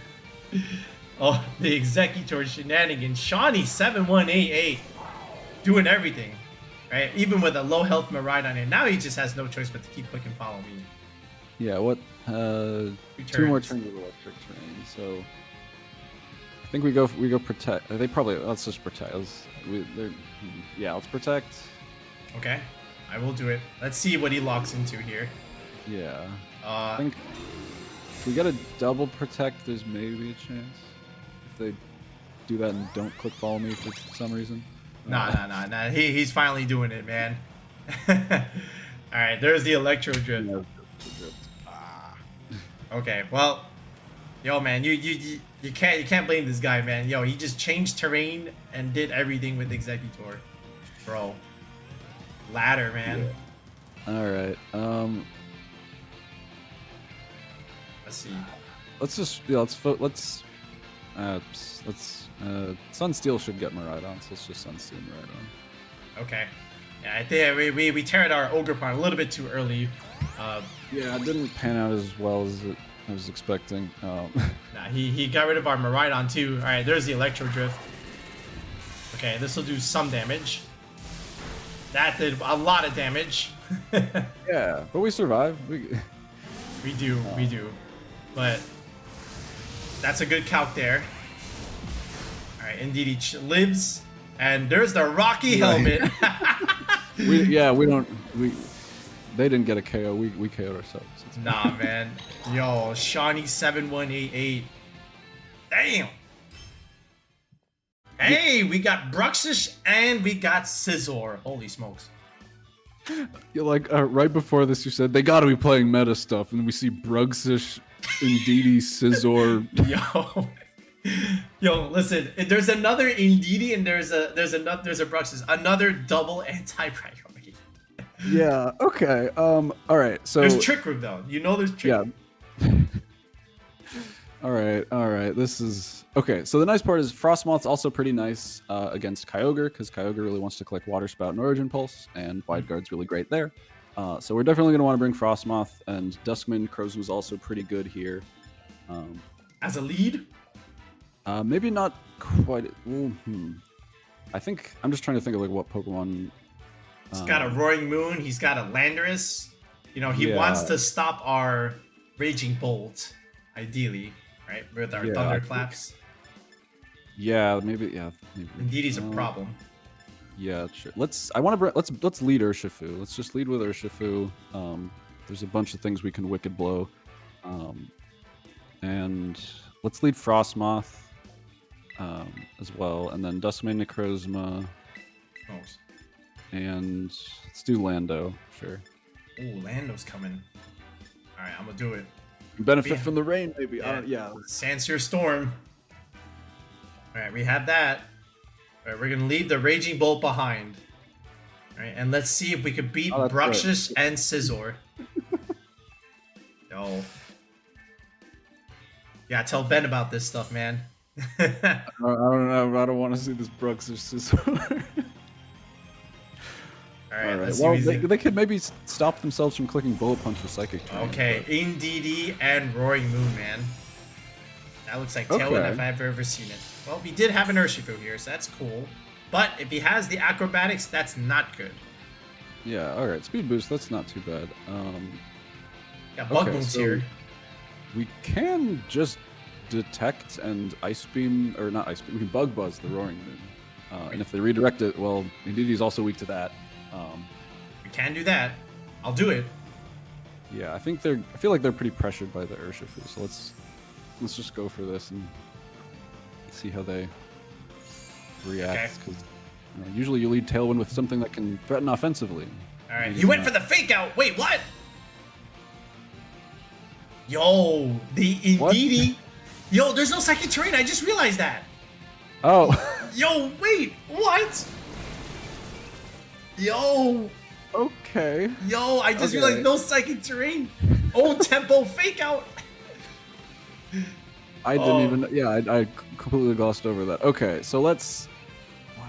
Oh, the Executor shenanigans. Shawnee 7188. Doing everything. Right? Even with a low health Miraidon here. Now he just has no choice but to keep clicking follow me. Yeah, what? 2 more turns of Electric Terrain, so... I think we go protect. They probably let's just protect. Let's protect. Okay, I will do it. Let's see what he locks into here. Yeah. I think if we get a double protect, there's maybe a chance if they do that and don't click follow me for some reason. Nah. He's finally doing it, man. All right, there's the Electro Drift. Okay, well, yo, man, you can't blame this guy, man. Yo, he just changed terrain and did everything with Executor. Bro. Ladder, man. Yeah. Alright. Let's see. Let's just Sunsteel should get Miraidon, so let's just Sunsteel Miraidon. Okay. Yeah, I think we teared our Ogerpon a little bit too early. Yeah, it didn't pan out as well as I was expecting. Nah, he got rid of our Miraidon too. Alright, there's the Electro Drift. Okay, this will do some damage. That did a lot of damage. Yeah, but we survived. We do. But that's a good calc there. Alright, Indeedee lives. And there's the Rocky Helmet. They didn't get a KO. We KO'd ourselves. Nah, man. Yo, Shawnee 7188. Damn. Hey, we got Bruxish and we got Scizor. Holy smokes. You're like right before this, you said they got to be playing meta stuff, and we see Bruxish Indeedee, Scizor. Yo, listen. There's another Indeedee and there's a Bruxus. Another double anti-priority. Yeah. Okay. All right. So there's Trick Room though. You know there's Trick Room. All right. This is okay. So the nice part is Frosmoth's also pretty nice against Kyogre because Kyogre really wants to collect Water Spout and Origin Pulse, and Wide Guard's really great there. So we're definitely going to want to bring Frosmoth, and Dusk Mane Necrozma is also pretty good here. As a lead? Maybe not quite. I think I'm just trying to think of like what Pokemon. He's got a Roaring Moon. He's got a Landorus. You know, he wants to stop our Raging Bolt, ideally, right? With our Thunderclaps. Yeah, maybe. Indeedee's a problem. Yeah, sure. Let's lead Urshifu. Let's just lead with Urshifu. There's a bunch of things we can Wicked Blow, and let's lead Frosmoth as well, and then Dusk Mane Necrozma. And let's do Lando, sure. Ooh, Lando's coming. All right, I'm gonna do it. Benefit from the rain, maybe. Yeah. Sandsear Storm. All right, we have that. All right, we're gonna leave the Raging Bolt behind. All right, and let's see if we can beat Bruxus and Scizor. Yo. Yeah, tell Ben about this stuff, man. I don't know. I don't want to see this Bruxus Scizor. All right, let's well, see. They could maybe stop themselves from clicking Bullet Punch with Psychic Terrain. Okay, Indeedee and Roaring Moon, man. That looks like Tailwind if I've ever seen it. Well, we did have an Urshifu here, so that's cool. But if he has the Acrobatics, that's not good. Yeah, alright. Speed Boost, that's not too bad. Got Bug Moves here. We can just Detect and Ice Beam, or not Ice Beam, we can Bug Buzz the Roaring Moon. And if they redirect it, well, Indeedee's also weak to that. We can do that. I'll do it. Yeah, I feel like they're pretty pressured by the Urshifu, so let's just go for this and see how they react. Because usually you lead Tailwind with something that can threaten offensively. All right, he went for the Fake Out. Wait, what? Yo, the Indeedee. Yo, there's no Psychic Terrain. I just realized that. Oh. Yo, wait, what? Yo. Okay. Yo, I just realized no Psychic Terrain. Oh, Tempo Fake Out. I didn't even. Yeah, I completely glossed over that. Okay, so let's. What?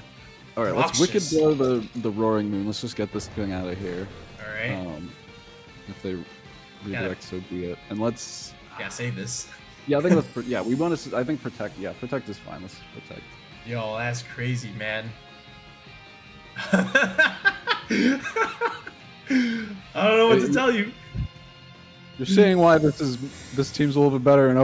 All right, let's Wicked Blow the Roaring Moon. Let's just get this thing out of here. All right. If they redirect, so be it. And let's. Yeah, save this. Yeah, I think let's. Yeah, we want to. I think protect. Yeah, protect is fine. Let's protect. Yo, that's crazy, man. I don't know what to tell you. You're seeing why this team's a little bit better in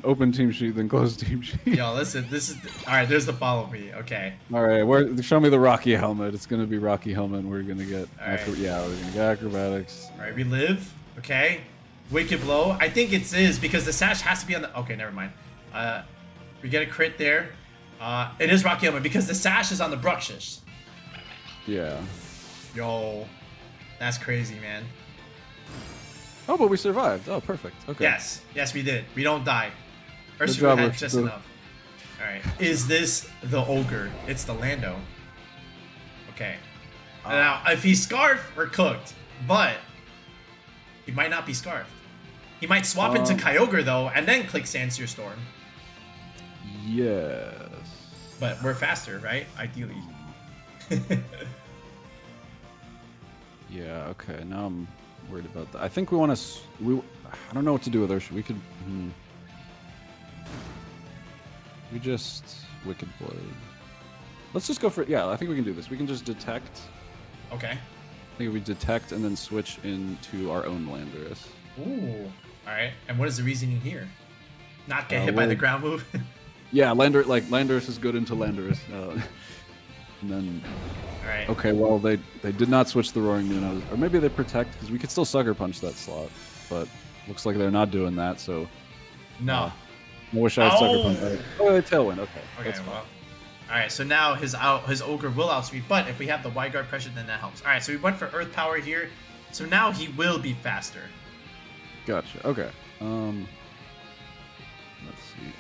open team sheet than closed team sheet. Yo, listen, this is all right. There's the follow me. Okay. All right, show me the Rocky helmet. It's gonna be Rocky helmet. And we're gonna get. Right. We're gonna get acrobatics. All right, we live. Okay. Wicked Blow. I think it is because the sash has to be on the. Okay, never mind. We get a crit there. It is Rocky helmet because the sash is on the Bruxus. Yeah. Yo, that's crazy, man. Oh, but we survived. Oh, perfect. Okay. Yes, we did. We don't die. Urshifu had just enough. All right. Is this the Ogre? It's the Lando. Okay. Now, if he's Scarf, we're cooked. But he might not be Scarfed. He might swap into Kyogre though, and then click Sandsear Storm. Yes. But we're faster, right? Ideally. Yeah. Okay. Now I'm worried about that. I think we want to. I don't know what to do with Urshifu. We could. We just Wicked Blow. Let's just go for it. Yeah, I think we can do this. We can just Detect. Okay. I think we Detect and then switch into our own Landorus. Ooh. All right. And what is the reasoning here? Not get hit by the ground move. Yeah, Landorus is good into Landorus. And then. All right. Okay, well they did not switch the Roaring Moon, or maybe they Protect because we could still Sucker Punch that slot, but looks like they're not doing that. So. No. I wish I had Sucker Punch. Oh, Tailwind. Okay. Okay. Well. All right. So now his Ogre will outspeed, but if we have the Wide Guard pressure, then that helps. All right. So we went for Earth Power here. So now he will be faster. Gotcha. Okay. Let's see.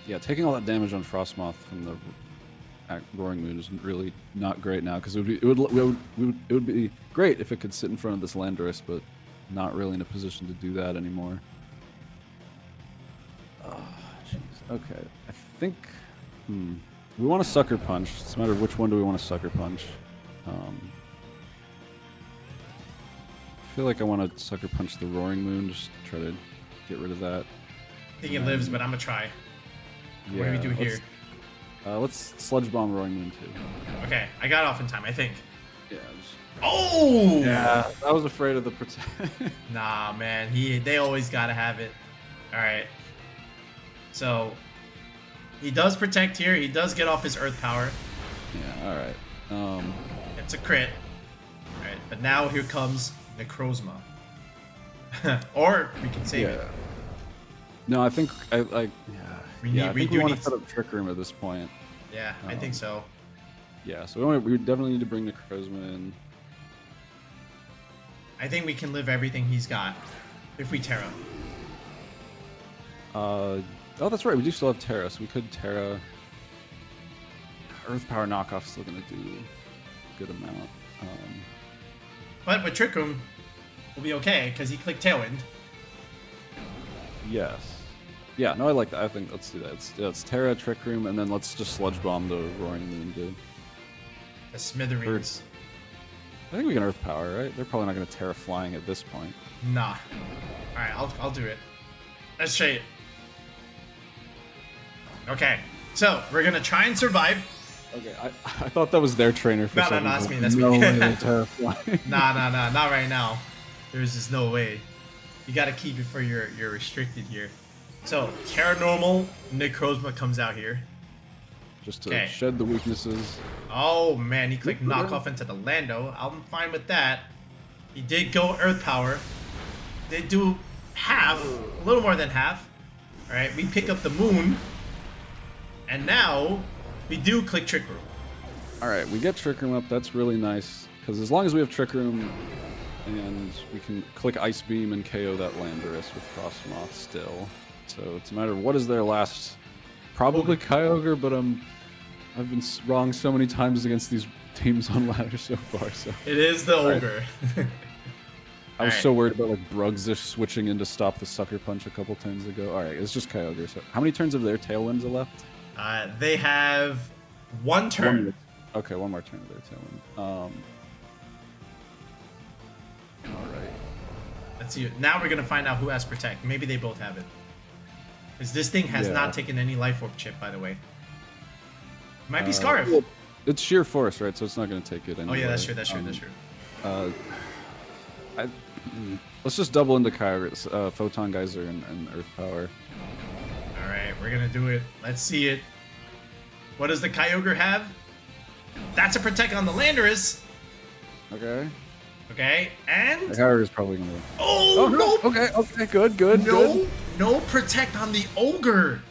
Yeah, taking all that damage on Frosmoth from the Roaring Moon is really not great now, because it would be great if it could sit in front of this Landorus, but not really in a position to do that anymore. Oh, jeez. Okay, I think we want to Sucker Punch. It's a matter of which one do we want to Sucker Punch. I feel like I want to Sucker Punch the Roaring Moon, just try to get rid of that. I think it lives, but I'm gonna try. Yeah, what do we do here? Let's Sludge Bomb Roaring Moon too. Okay, I got off in time, I think. Yeah. Oh! Yeah, I was afraid of the protect. Nah, man, they always gotta have it. All right. So he does protect here. He does get off his Earth Power. Yeah. All right. It's a crit. All right, but now here comes Necrozma. Or we can save it. No, I think I think we want to set up Trick Room at this point. Yeah, I think so. Yeah, so we definitely need to bring Necrozma in. I think we can live everything he's got if we Terra. Oh, that's right. We do still have Terra, so we could Terra. Earth Power knockoff still gonna do a good amount. But with Trick Room, we'll be okay because he clicked Tailwind. Yes. Yeah. No, I like that. I think let's do that. It's Terra, Trick Room, and then let's just Sludge Bomb the Roaring Moon, dude. The Smithereens. I think we can Earth Power, right? They're probably not going to Terra Flying at this point. Nah. Alright, I'll do it. Let's try it. Okay, so we're going to try and survive. Okay, I thought that was their trainer for No, that's me, that's me. No way to Terra Flying. Nah, not right now. There's just no way. You got to keep it for you're restricted here. So, Terra Normal, Necrozma comes out here. Just to shed the weaknesses. Oh man, he clicked knockoff into the Lando. I'm fine with that. He did go Earth Power. Did do half, a little more than half. Alright, we pick up the Moon. And now, we do click Trick Room. Alright, we get Trick Room up. That's really nice. Because as long as we have Trick Room, and we can click Ice Beam and KO that Landorus with Frosmoth still. So it's a matter of what is their last... Probably Kyogre, but I've been wrong so many times against these teams on ladder so far. So it is the Ogre. I was so worried about like Brugzish switching in to stop the Sucker Punch a couple turns ago. All right, it's just Kyogre. So how many turns of their Tailwinds are left? They have one turn. Okay, one more turn of their Tailwind. All right. Let's see. Now we're gonna find out who has Protect. Maybe they both have it. Because this thing has not taken any Life Orb chip, by the way. Might be Scarf. Well, it's sheer force, right? So it's not going to take it anyway. Oh yeah, that's true. That's true. That's true. Let's just double into Kyogre, Photon Geyser and Earth Power. All right, we're gonna do it. Let's see it. What does the Kyogre have? That's a Protect on the Landorus. Okay. Okay, and The Kyogre is probably going to. Oh no! Okay, good. No Protect on the Ogre.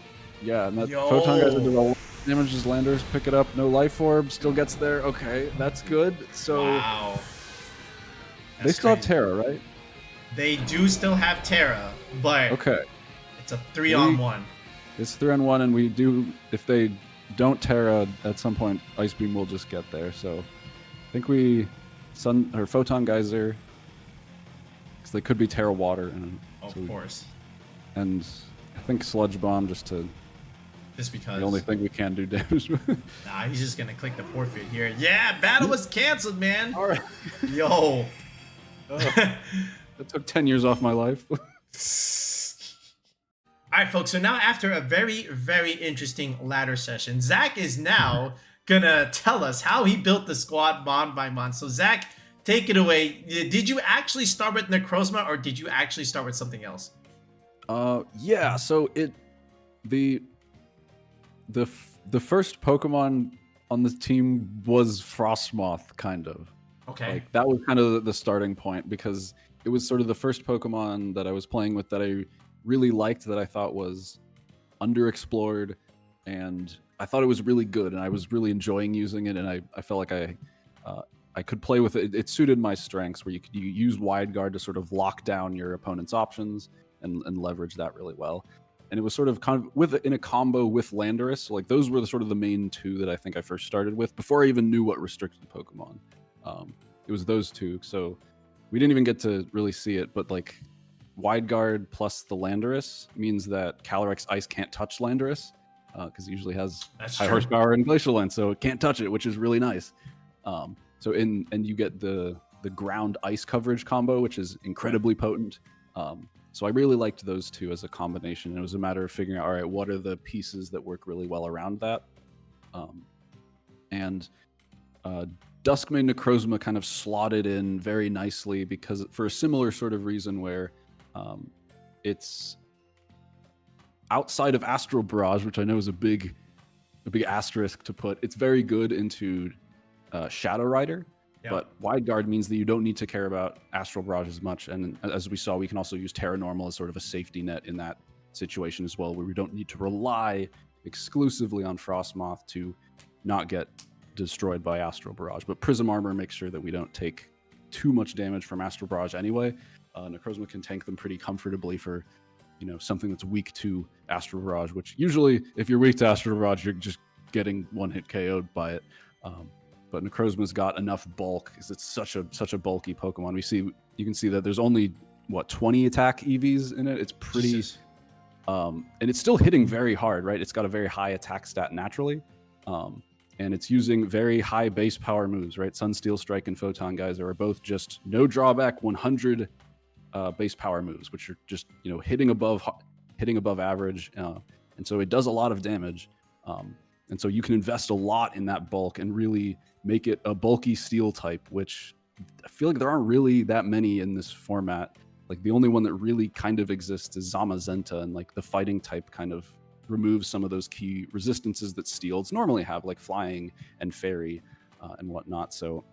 Yeah, and that Photon Geyser did damages Landorus, pick it up, no Life Orb, still gets there. Okay, that's good. So wow. They still have Terra, right? They do still have Terra, but it's a 3-on-1. It's 3-on-1, and we do, if they don't Terra at some point, Ice Beam will just get there. So I think we Photon Geyser, because they could be Terra Water, and of course. And I think Sludge Bomb just because the only thing we can do damage with. Nah, he's just gonna click the forfeit here. Yeah, battle was canceled, man. All right. Yo. That took 10 years off my life. All right, folks. So now after a very, very interesting ladder session, Zac is now gonna tell us how he built the squad mon by mon. So Zac, take it away. Did you actually start with Necrozma, or did you actually start with something else? Yeah. So the first Pokemon on the team was Frosmoth, kind of. Okay. Like, that was kind of the starting point, because it was sort of the first Pokemon that I was playing with that I really liked, that I thought was underexplored, and I thought it was really good, and I was really enjoying using it, and I felt like I could play with it. It suited my strengths, where you use wide guard to sort of lock down your opponent's options and leverage that really well. And it was sort of kind of in a combo with Landorus. So like those were the main two that I think I first started with before I even knew what restricted Pokemon. It was those two. So we didn't even get to really see it, but like wide guard plus the Landorus means that Calyrex Ice can't touch Landorus because it usually has high horsepower and Glacial Lance, so it can't touch it, which is really nice. And you get the ground ice coverage combo, which is incredibly potent. So I really liked those two as a combination. It was a matter of figuring out, all right, what are the pieces that work really well around that? Dusk Mane Necrozma kind of slotted in very nicely because for a similar sort of reason where it's outside of Astral Barrage, which I know is a big asterisk to put. It's very good into Shadow Rider, but Wide Guard means that you don't need to care about Astral Barrage as much. And as we saw, we can also use Terra Normal as sort of a safety net in that situation as well, where we don't need to rely exclusively on Frosmoth to not get destroyed by Astral Barrage. But Prism Armor makes sure that we don't take too much damage from Astral Barrage anyway. Necrozma can tank them pretty comfortably for, something that's weak to Astral Barrage, which usually, if you're weak to Astral Barrage, you're just getting one-hit KO'd by it. But Necrozma's got enough bulk because it's such a bulky Pokemon. You can see that there's only 20 attack EVs in it. It's pretty, and it's still hitting very hard, right? It's got a very high attack stat naturally, and it's using very high base power moves, right? Sun, Steel Strike, and Photon Geyser are both just no drawback 100 base power moves, which are just hitting above average, and so it does a lot of damage. And so you can invest a lot in that bulk and really make it a bulky steel type, which I feel like there aren't really that many in this format. Like the only one that really kind of exists is Zamazenta, and like the fighting type kind of removes some of those key resistances that steels normally have, like flying and fairy and whatnot. So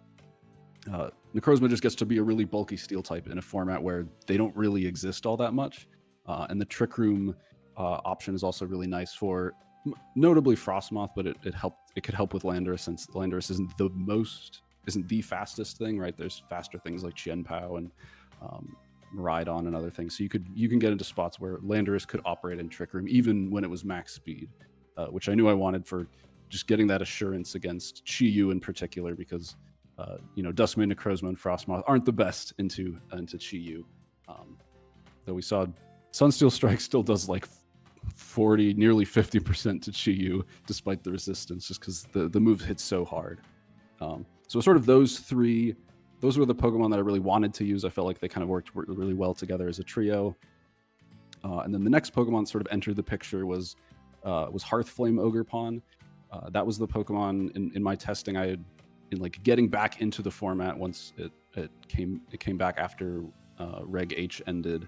Necrozma just gets to be a really bulky steel type in a format where they don't really exist all that much. And the Trick Room option is also really nice for notably Frosmoth, but it could help with Landorus, since Landorus isn't the fastest thing, right? There's faster things like Chien-Pao and Miraidon and other things. So you can get into spots where Landorus could operate in Trick Room even when it was max speed, which I knew I wanted for just getting that assurance against Chi-Yu in particular, because Dusk Mane, Necrozma, and Frosmoth aren't the best into Chi-Yu. Though we saw Sunsteel Strike still does like 40, nearly 50% to Chi-Yu, despite the resistance, just because the move hits so hard. So sort of those were the Pokemon that I really wanted to use. I felt like they kind of worked really well together as a trio. And then the next Pokemon that sort of entered the picture was Hearthflame Ogerpon. That was the Pokemon in my testing in like getting back into the format once it came back after Reg H ended.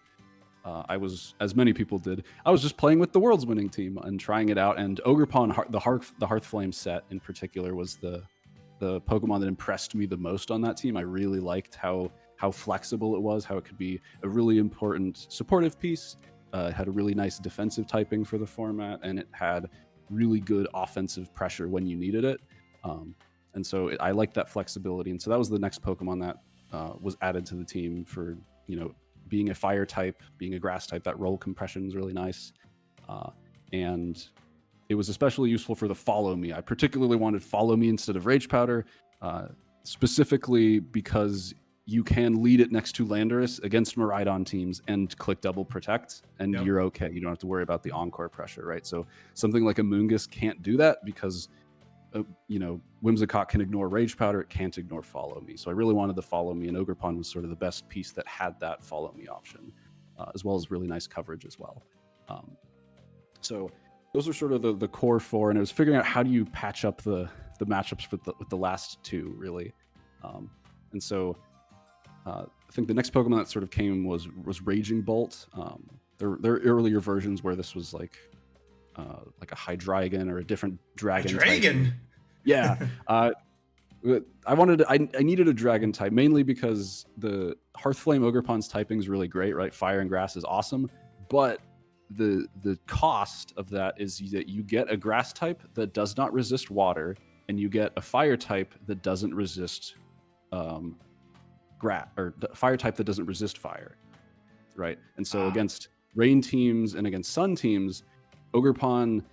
I was, as many people did, I was just playing with the world's winning team and trying it out. And Ogerpon, the Hearthflame set in particular, was the Pokemon that impressed me the most on that team. I really liked how flexible it was, how it could be a really important supportive piece. It had a really nice defensive typing for the format, and it had really good offensive pressure when you needed it. And so I liked that flexibility. And so that was the next Pokemon that was added to the team for, being a fire type, being a grass type. That roll compression is really nice. And it was especially useful for the Follow Me. I particularly wanted Follow Me instead of Rage Powder, specifically because you can lead it next to Landorus against Miraidon teams and click double protect, and you're okay. You don't have to worry about the encore pressure, right? So something like Amoongus can't do that because Whimsicott can ignore Rage Powder, it can't ignore Follow Me. So I really wanted the Follow Me, and Ogerpon was sort of the best piece that had that Follow Me option, as well as really nice coverage as well. So those are sort of the core four, and it was figuring out how do you patch up the matchups with the last two, really. And so I think the next Pokemon that sort of came was Raging Bolt. There are earlier versions where this was like a Hydreigon or a different dragon. Dragon. Yeah. I needed a dragon type, mainly because the Hearthflame Ogerpon's typing is really great, right? Fire and grass is awesome, but the cost of that is that you get a grass type that does not resist water, and you get a fire type that doesn't resist fire type that doesn't resist fire, right? And so against rain teams and against sun teams, Ogerpon,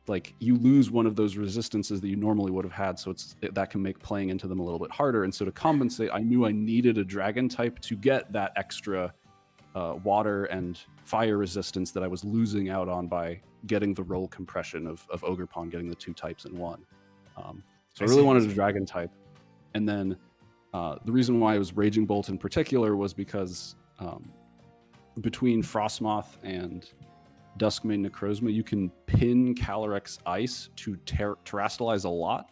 like, you lose one of those resistances that you normally would have had, so that can make playing into them a little bit harder. And so to compensate, I knew I needed a dragon type to get that extra water and fire resistance that I was losing out on by getting the roll compression of Ogerpon getting the 2 types in one. So I really wanted a dragon type. And then the reason why it was Raging Bolt in particular was because between Frosmoth and Dusk Mane Necrozma, you can pin Calyrex Ice to terrastalize a lot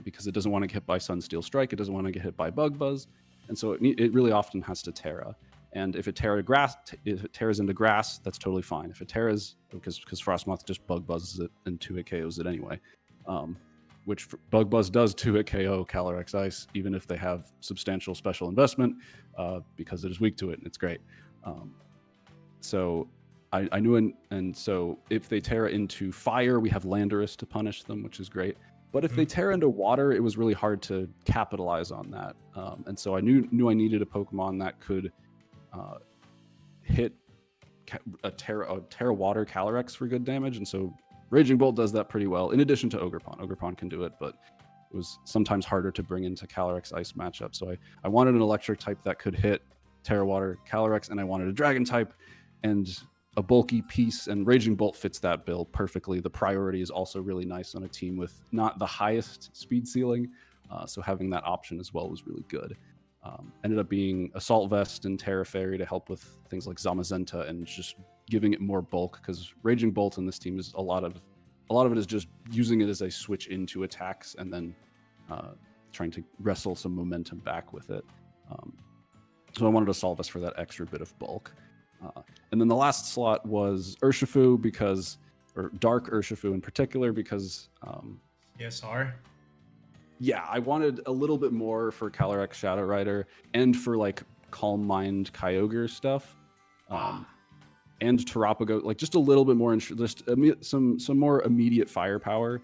because it doesn't want to get hit by Sunsteel Strike, it doesn't want to get hit by Bug Buzz, and so it really often has to Terra. And if it tears into grass, that's totally fine. If it tears, because Frosmoth just Bug Buzzes it and 2-hit KOs it anyway, which Bug Buzz does 2-hit KO Calyrex Ice, even if they have substantial special investment, because it is weak to it, and it's great. So I knew, and so if they Terra into fire, we have Landorus to punish them, which is great. But if they Terra into water, it was really hard to capitalize on that. And so I knew I needed a Pokemon that could hit a Terra Water Calyrex for good damage. And so Raging Bolt does that pretty well, in addition to Ogerpon. Ogerpon can do it, but it was sometimes harder to bring into Calyrex Ice matchup. So I wanted an electric type that could hit Terra Water Calyrex, and I wanted a dragon type and a bulky piece, and Raging Bolt fits that bill perfectly. The priority is also really nice on a team with not the highest speed ceiling, so having that option as well was really good. Ended up being Assault Vest and Terra Fairy to help with things like Zamazenta and just giving it more bulk, because Raging Bolt in this team is a lot of it is just using it as a switch into attacks and then trying to wrestle some momentum back with it. So I wanted Assault Vest for that extra bit of bulk. And then the last slot was Urshifu, or Dark Urshifu in particular, because ESR. Yeah, I wanted a little bit more for Calyrex-Shadow Rider and for like Calm Mind Kyogre stuff, and Terrapago, like just a little bit more, just some more immediate firepower.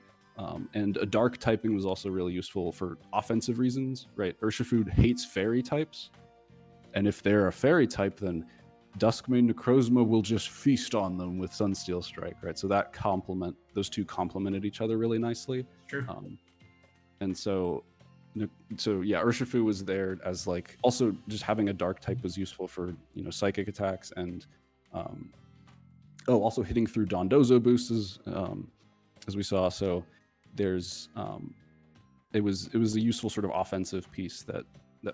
And a dark typing was also really useful for offensive reasons, right? Urshifu hates fairy types, and if they're a fairy type, then Dusk Mane Necrozma will just feast on them with Sunsteel Strike, right? So those two complemented each other really nicely. True. And so yeah, Urshifu was there as like, also just having a dark type was useful for, psychic attacks, and also hitting through Dondozo boosts as we saw. So there's it was a useful sort of offensive piece that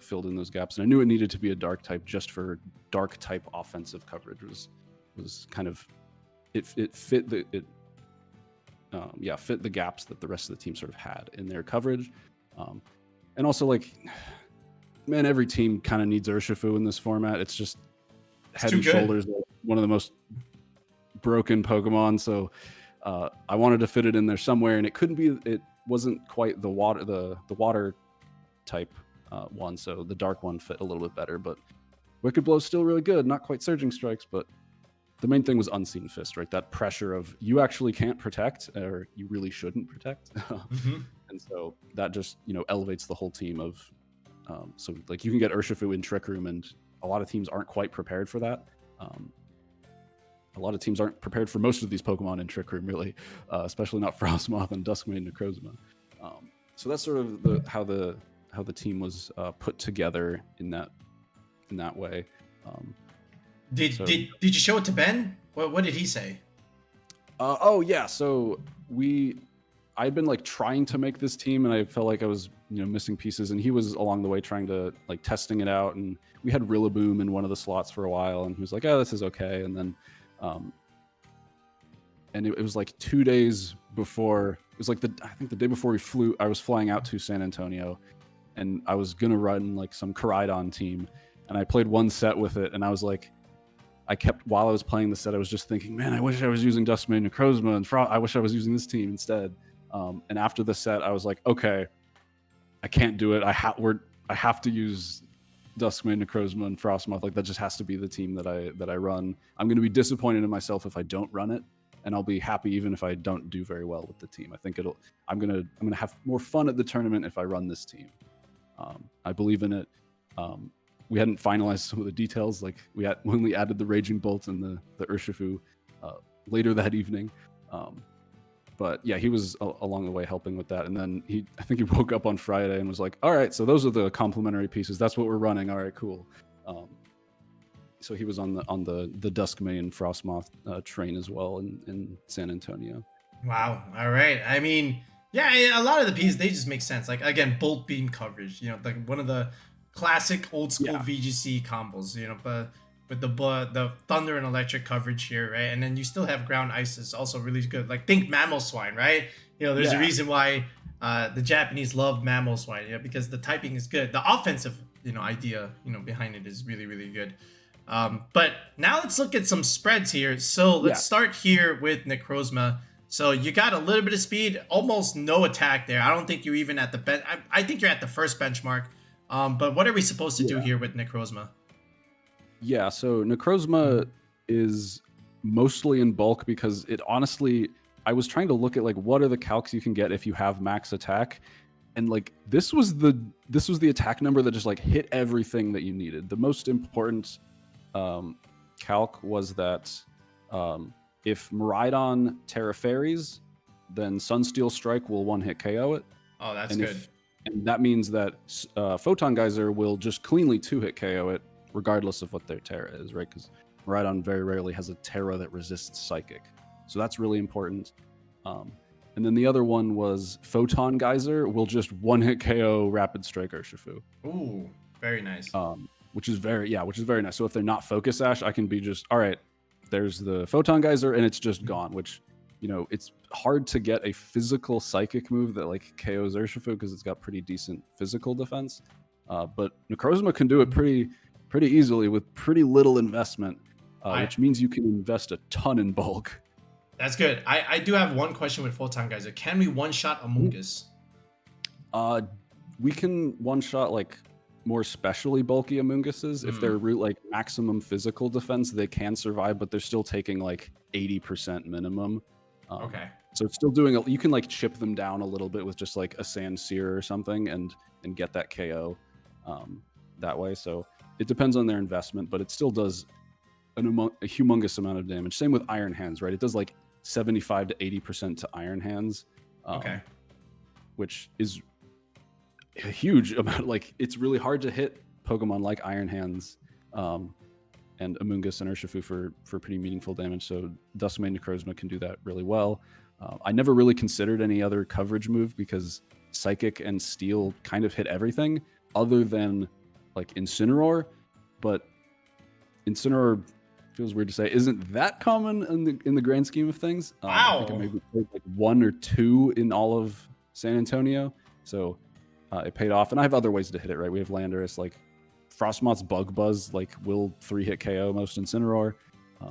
filled in those gaps, and I knew it needed to be a dark type just for dark type offensive coverage. Was kind of it fit the fit the gaps that the rest of the team sort of had in their coverage, and also like, man, every team kind of needs Urshifu in this format. It's just head and shoulders one of the most broken Pokemon, so I wanted to fit it in there somewhere, and it wasn't quite the water type one, so the dark one fit a little bit better. But Wicked Blow is still really good, not quite Surging Strikes, but the main thing was Unseen Fist, right? That pressure of you actually can't protect, or you really shouldn't protect. And so that just elevates the whole team of so like you can get Urshifu in Trick Room, and a lot of teams aren't quite prepared for that. A lot of teams aren't prepared for most of these Pokemon in Trick Room, really, especially not Frosmoth and Dusk Mane Necrozma. So that's sort of how the team was put together in that way. Did you show it to Ben? What did he say? So I'd been like trying to make this team, and I felt like I was missing pieces, and he was along the way trying to like testing it out, and we had Rillaboom in one of the slots for a while, and he was like, oh, this is okay. And then and it was like 2 days before, it was like I think the day before I was flying out to San Antonio, and I was gonna run like some Miraidon team, and I played one set with it, and I was like, while I was playing the set, I was just thinking, man, I wish I was using Dusk Mane Necrozma, and I wish I was using this team instead. And after the set, I was like, okay, I can't do it. I have to use Dusk Mane Necrozma and Frosmoth. Like, that just has to be the team that I run. I'm going to be disappointed in myself if I don't run it, and I'll be happy even if I don't do very well with the team. I think I'm gonna have more fun at the tournament if I run this team. I believe in it. We hadn't finalized some of the details, like when we added the Raging Bolt and the Urshifu later that evening. But yeah, he was along the way helping with that. And then I think he woke up on Friday and was like, all right, so those are the complementary pieces. That's what we're running. All right, cool. So he was on the Dusk Mane Frosmoth train as well in San Antonio. Wow. All right. I mean, yeah, a lot of the pieces, they just make sense. Like, again, bolt beam coverage, like one of the classic old school VGC combos, but with the thunder and electric coverage here, right? And then you still have ground ice is also really good. Like, think Mammal Swine, right? There's a reason why the Japanese love Mammal Swine, because the typing is good. The offensive, idea, behind it is really, really good. But now let's look at some spreads here. So let's start here with Necrozma. So you got a little bit of speed, almost no attack there. I don't think you're even at the I think you're at the first benchmark. But what are we supposed to do here with Necrozma? Yeah, so Necrozma is mostly in bulk because it honestly, I was trying to look at like what are the calcs you can get if you have max attack, and like this was the attack number that just like hit everything that you needed. The most important calc was that if Miraidon Terra Fairies, then Sunsteel Strike will one-hit KO it. Oh, that's good. And that means that Photon Geyser will just cleanly two-hit KO it, regardless of what their Terra is, right? Because Miraidon very rarely has a Terra that resists Psychic. So that's really important. And then the other one was Photon Geyser will just one-hit KO Rapid Strike Urshifu. Ooh, very nice. Which is very nice. So if they're not Focus Sash, I can be just, all right, there's the Photon Geyser and it's just gone, which, it's hard to get a physical Psychic move that like KOs Urshifu because it's got pretty decent physical defense. But Necrozma can do it pretty easily with pretty little investment, which means you can invest a ton in bulk. That's good. I do have one question with Photon Geyser. Can we one-shot Amoongus? We can one-shot like more specially bulky Amoonguses. If they're like maximum physical defense, they can survive, but they're still taking like 80% minimum. Okay. So it's still doing you can like chip them down a little bit with just like a Sand Seer or something and get that KO that way. So it depends on their investment, but it still does a humongous amount of damage. Same with Iron Hands, right? It does like 75 to 80% to Iron Hands. Okay. Which is a huge amount. Like, it's really hard to hit Pokemon like Iron Hands and Amoongus and Urshifu for pretty meaningful damage. So Dusk Mane Necrozma can do that really well. I never really considered any other coverage move because Psychic and Steel kind of hit everything other than like Incineroar, but Incineroar feels weird to say isn't that common in the grand scheme of things. Wow. I think I maybe played like 1 or 2 in all of San Antonio, so it paid off. And I have other ways to hit it, right? We have Landorus, like Frosmoth's Bug Buzz, like will 3-hit KO most Incineroar,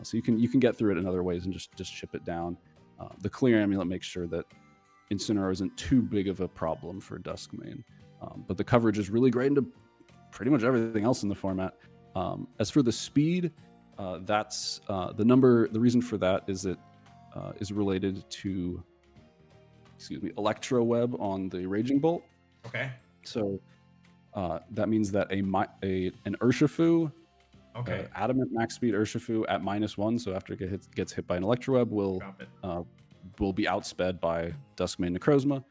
so you can get through it in other ways and just chip it down. The Clear Amulet makes sure that Incineroar isn't too big of a problem for Dusk Mane, but the coverage is really great into pretty much everything else in the format. As for the speed, that's the reason for that is it is related to Electro Web on the Raging Bolt. Okay. So that means that an Urshifu, Adamant max speed Urshifu at -1, so after it gets hit by an Electro Web, will be outsped by Dusk Mane Necrozma.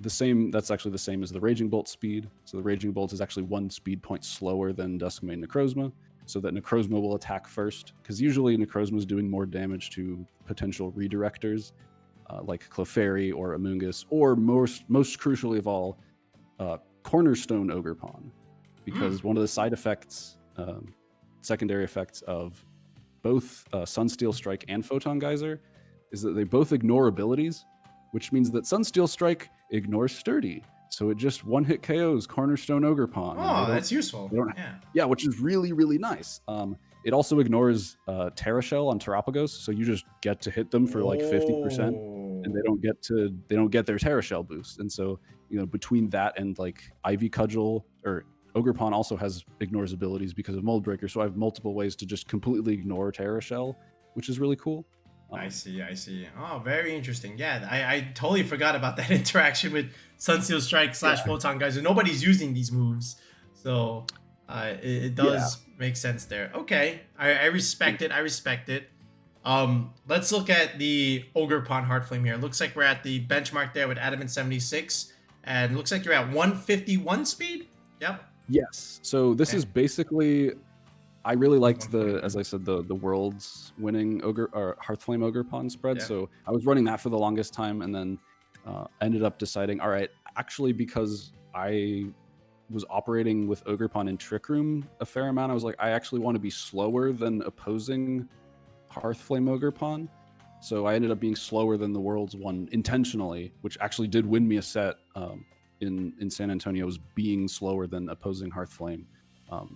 That's actually the same as the Raging Bolt speed. So the Raging Bolt is actually 1 speed point slower than Dusk Mane Necrozma, so that Necrozma will attack first, because usually Necrozma is doing more damage to potential redirectors, like Clefairy or Amoongus, or most crucially of all, Cornerstone Ogerpon, because one of the side effects, secondary effects of both Sunsteel Strike and Photon Geyser is that they both ignore abilities, which means that Sunsteel Strike ignores Sturdy. So it just one-hit KOs Cornerstone Ogerpon. Oh, that's useful. Yeah, which is really, really nice. It also ignores Terra Shell on Terapagos, so you just get to hit them for like 50%, and they don't get their Terra Shell boost. And so, between that and like Ivy Cudgel, or Ogerpon also ignores abilities because of Mold Breaker, so I have multiple ways to just completely ignore Terra Shell, which is really cool. I see, I see. Oh, very interesting. Yeah, I totally forgot about that interaction with Sunsteel Strike slash Photon Geyser. Nobody's using these moves, so it does make sense there. Okay, I respect it. I respect it. Let's look at the Ogerpon-Hearthflame here. Looks like we're at the benchmark there with Adamant 76, and looks like you're at 151 speed. Yep. Yes. So this is basically, I really liked the, as I said, the world's winning Hearthflame Ogerpon spread. So I was running that for the longest time, and then ended up deciding, all right, actually, because I was operating with Ogerpon in Trick Room a fair amount, I was like, I actually want to be slower than opposing Hearthflame Ogerpon. So I ended up being slower than the world's one intentionally, which actually did win me a set in San Antonio, was being slower than opposing Hearthflame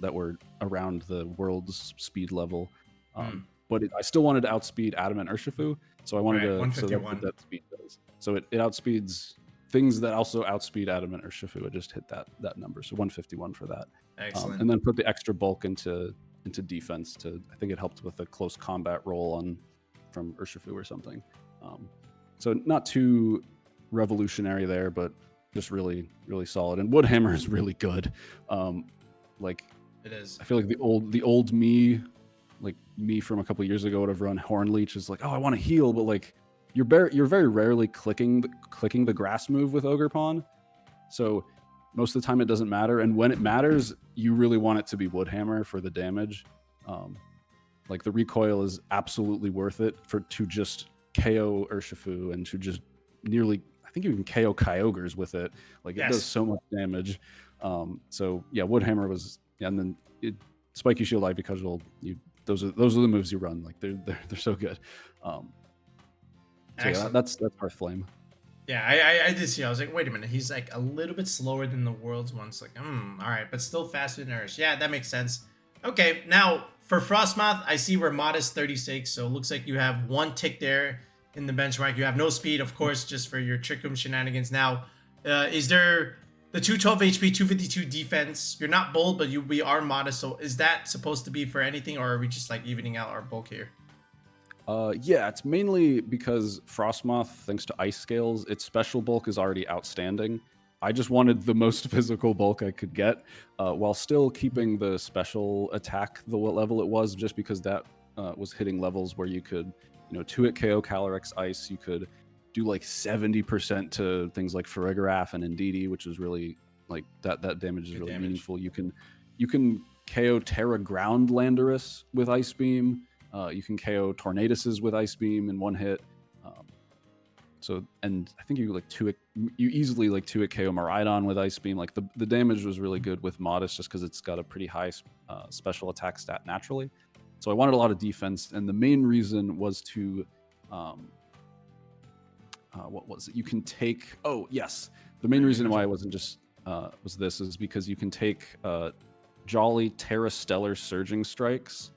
that were around the world's speed level. But I still wanted to outspeed Adamant Urshifu, so I wanted to. 151. So that's what that speed does. So it outspeeds things that also outspeed Adamant Urshifu. It just hit that number, so 151 for that. Excellent. And then put the extra bulk into defense to, I think it helped with a close combat roll from Urshifu or something. So not too revolutionary there, but just really, really solid. And Woodhammer is really good. Like it is. I feel like the old me, like me from a couple of years ago, would have run Horn Leech. Is like, oh, I want to heal, but like you're very rarely clicking the grass move with Ogerpon. So most of the time it doesn't matter, and when it matters, you really want it to be Woodhammer for the damage. Like the recoil is absolutely worth it to just KO Urshifu and to just nearly, I think you can KO Kyogres with it. Like it does so much damage. So yeah, Woodhammer was, and then Spiky Shield, Ivy Cudgel. Those are the moves you run. Like they're so good. So yeah, that's Hearthflame. Yeah, I did see. I was like, wait a minute, he's like a little bit slower than the world's one. It's like, all right, but still faster than Ursh. Yeah, that makes sense. Okay, now for Frosmoth, I see we're modest 36, so it looks like you have one tick there in the benchmark. You have no speed, of course, just for your Trick Room shenanigans. Now, is there the 212 HP, 252 defense? You're not bold, but we are modest. So is that supposed to be for anything, or are we just like evening out our bulk here? Yeah, it's mainly because Frosmoth, thanks to Ice Scales, its special bulk is already outstanding. I just wanted the most physical bulk I could get, while still keeping the special attack the level it was, just because that was hitting levels where you could, 2-hit KO Calyrex Ice. You could do like 70% to things like Farigiraf and Indeedee, which is really like that damage is really meaningful. You can KO Terra Ground Landorus with Ice Beam. You can KO Tornadoes with Ice Beam in one hit. So, and I think you easily 2-hit KO Miraidon with Ice Beam. Like the damage was really good with Modest, just because it's got a pretty high special attack stat naturally. So I wanted a lot of defense, and the main reason was to, what was it? You can take. Oh yes, the main reason why I wasn't just is because you can take Jolly Terra Stellar Surging Strikes.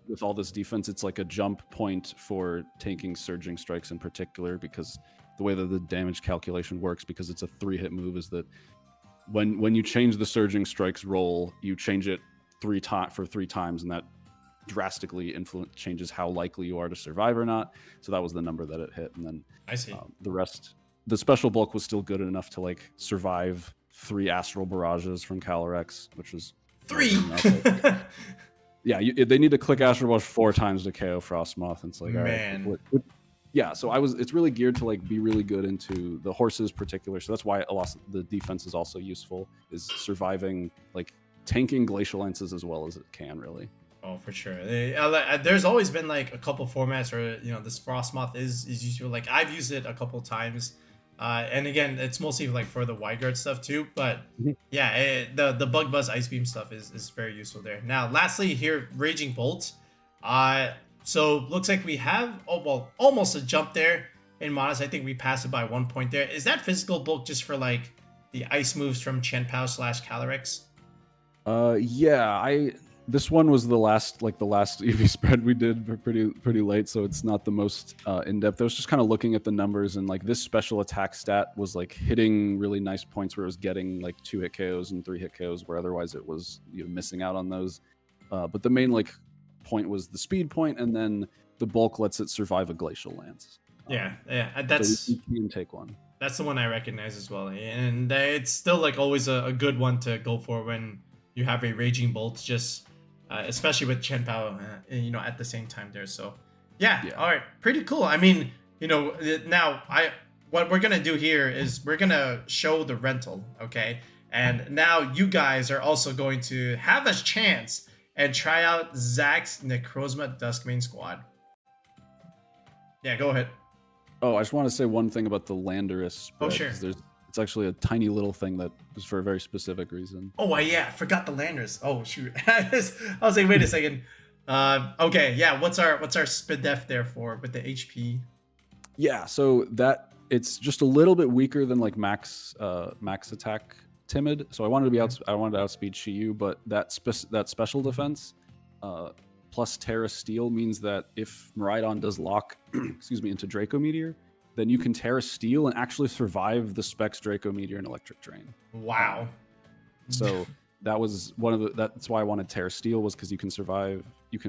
With all this defense, it's like a jump point for taking Surging Strikes in particular, because the way that the damage calculation works, because it's a 3-hit move, is that when you change the Surging Strikes roll, you change it 3 times, and that drastically changes how likely you are to survive or not. So that was the number that it hit, and then I see the rest. The special bulk was still good enough to like survive 3 Astral Barrages from Calyrex, which was 3. Yeah, they need to click Astral Barrage 4 times to KO Frosmoth, and it's like, man. All right. Yeah, so it's really geared to like be really good into the horses particular. So that's why the defense is also useful, is surviving, like tanking Glacial Lances as well as it can, really. Oh, for sure. There's always been like a couple formats where this Frosmoth is useful. Like I've used it a couple times, and again, it's mostly like for the wide guard stuff too. But yeah, the Bug Buzz Ice Beam stuff is very useful there. Now, lastly here, Raging Bolt. So looks like we have almost a jump there in Modest. I think we passed it by 1 point there. Is that physical bulk just for like the ice moves from Chenpao / Calyrex? Yeah, this one was the last EV spread we did pretty late, so it's not the most in depth. I was just kind of looking at the numbers, and like this special attack stat was like hitting really nice points where it was getting like 2-hit KOs and 3-hit KOs, where otherwise it was missing out on those. But the main like point was the speed point, and then the bulk lets it survive a glacial lance. Yeah, so you can take one. That's the one I recognize as well, and it's still like always a good one to go for when you have a Raging Bolt, just especially with Chen Pao, at the same time there. So yeah, all right, pretty cool. I mean, now what we're gonna do here is we're gonna show the rental, okay? And now you guys are also going to have a chance and try out Zac's Necrozma Dusk Mane squad. Yeah, go ahead. Oh, I just want to say one thing about the Landorus spread. Oh, sure. It's actually a tiny little thing that was for a very specific reason. Oh, yeah, I forgot the Landorus. Oh, shoot. I was like, wait a second. Okay, yeah, what's our speed def there for with the HP? Yeah, so it's just a little bit weaker than like max attack timid. So I wanted to outspeed Shiyu, but that special defense plus Terra Steel means that if Miraidon does lock into Draco Meteor, then you can Terra Steel and actually survive the Specs Draco Meteor and Electric Drain. Wow. So that was that's why I wanted Terra Steel, was because you can survive, you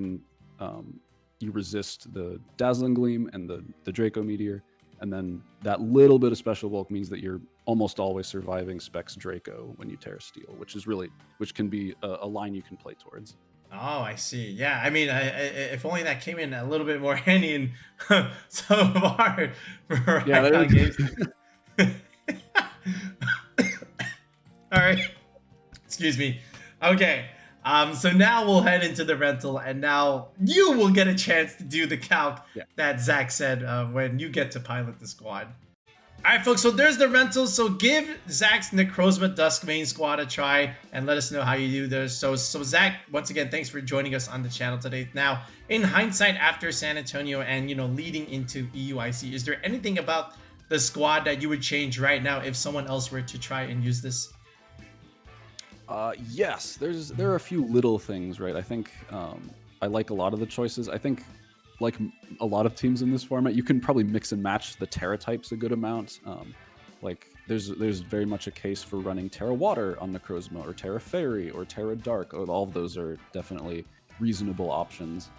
resist the Dazzling Gleam and the Draco Meteor, and then that little bit of special bulk means that you're almost always surviving Specs Draco when you Terra Steel, which can be a line you can play towards. Oh, I see. Yeah, I mean, if only that came in a little bit more handy and so hard for games. All right. Excuse me. Okay. So now we'll head into the rental, and now you will get a chance to do the calc that Zac said when you get to pilot the squad. All right, folks, so there's the rental. So give Zac's Necrozma Dusk Mane squad a try and let us know how you do this. So Zac, once again, thanks for joining us on the channel today. Now, in hindsight, after San Antonio and, leading into EUIC, is there anything about the squad that you would change right now if someone else were to try and use this? Yes, there are a few little things, right? I think I like a lot of the choices. I think, like a lot of teams in this format, you can probably mix and match the Terra types a good amount. Like there's very much a case for running Terra Water on Necrozma, or Terra Fairy, or Terra Dark. All of those are definitely reasonable options.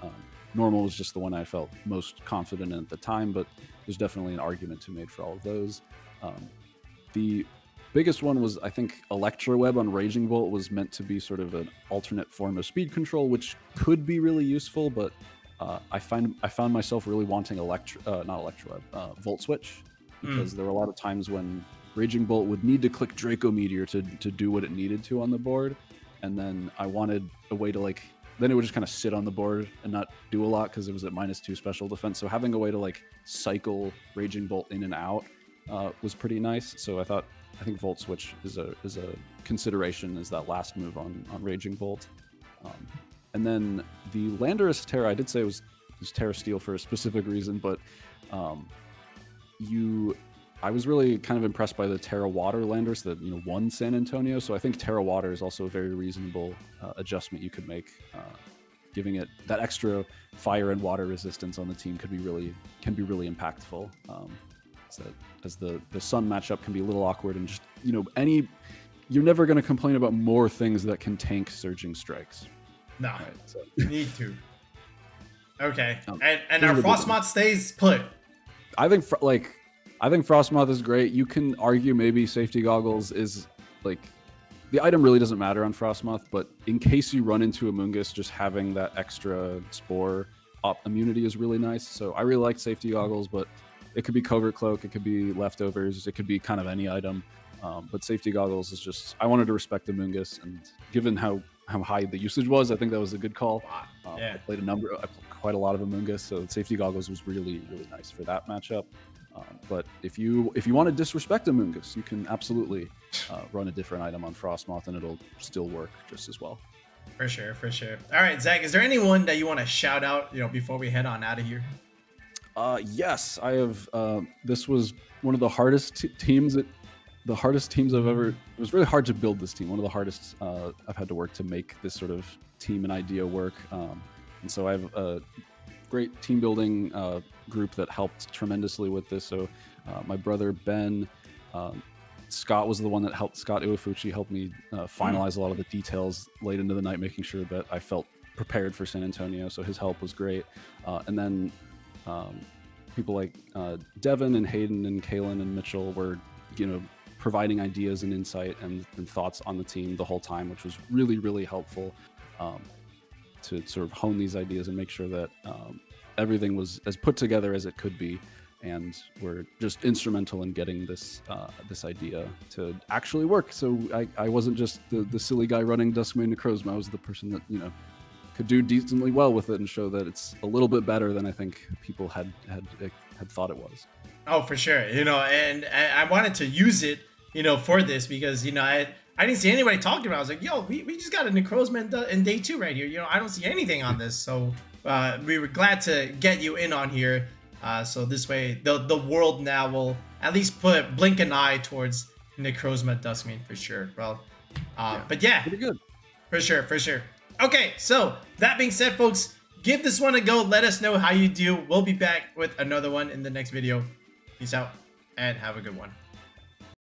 Normal was just the one I felt most confident in at the time, but there's definitely an argument to be made for all of those. The biggest one was, I think, Electroweb on Raging Bolt was meant to be sort of an alternate form of speed control, which could be really useful, but I found myself really wanting Volt Switch, because there were a lot of times when Raging Bolt would need to click Draco Meteor to do what it needed to on the board, and then I wanted a way to then it would just kind of sit on the board and not do a lot because it was at -2 special defense. So having a way to cycle Raging Bolt in and out was pretty nice. So I think Volt Switch is a consideration as that last move on Raging Bolt. And then the Landorus Terra, I did say it was Terra Steel for a specific reason, but I was really kind of impressed by the Terra Water Landorus that won San Antonio. So I think Terra Water is also a very reasonable adjustment you could make. Giving it that extra fire and water resistance on the team can be really impactful. As the sun matchup can be a little awkward, and just you're never going to complain about more things that can tank Surging Strikes. No, right, so. Need to. Okay, and our the Frosmoth stays put. I think Frosmoth is great. You can argue maybe Safety Goggles is the item really doesn't matter on Frosmoth, but in case you run into Amoongus, just having that extra Spore immunity is really nice. So I really like Safety Goggles, but it could be Covert Cloak, it could be Leftovers, it could be kind of any item. But Safety Goggles is just, I wanted to respect Amoongus, and given how high the usage was, I think that was a good call. I played quite a lot of Amoongus, so Safety Goggles was really, really nice for that matchup. But if you want to disrespect Amoongus, you can absolutely run a different item on Frosmoth, and it'll still work just as well. For sure. All right, Zac, is there anyone that you want to shout out, before we head on out of here? Yes, I have. This was one of the hardest teams I've ever. It was really hard to build this team. One of the hardest I've had to work to make this sort of team and idea work. And so I have a great team building group that helped tremendously with this. So my brother Ben, Scott was the one that helped. Scott Iwafuchi helped me finalize a lot of the details late into the night, making sure that I felt prepared for San Antonio, so his help was great. And then people like Devin and Hayden and Kalen and Mitchell were, providing ideas and insight and thoughts on the team the whole time, which was really, really helpful to sort of hone these ideas and make sure that everything was as put together as it could be. And were just instrumental in getting this this idea to actually work. So I wasn't just the silly guy running Dusk Mane Necrozma. I was the person that could do decently well with it and show that it's a little bit better than I think people had thought it was. Oh, for sure. And I wanted to use it, for this because I didn't see anybody talking about it. I was like, yo, we just got a Necrozma in day 2 right here. I don't see anything on this, so we were glad to get you in on here. So this way, the world now will at least blink an eye towards Necrozma Dusk Mane for sure. Well, but yeah, pretty good. For sure. Okay, so that being said, folks, give this one a go. Let us know how you do. We'll be back with another one in the next video. Peace out and have a good one.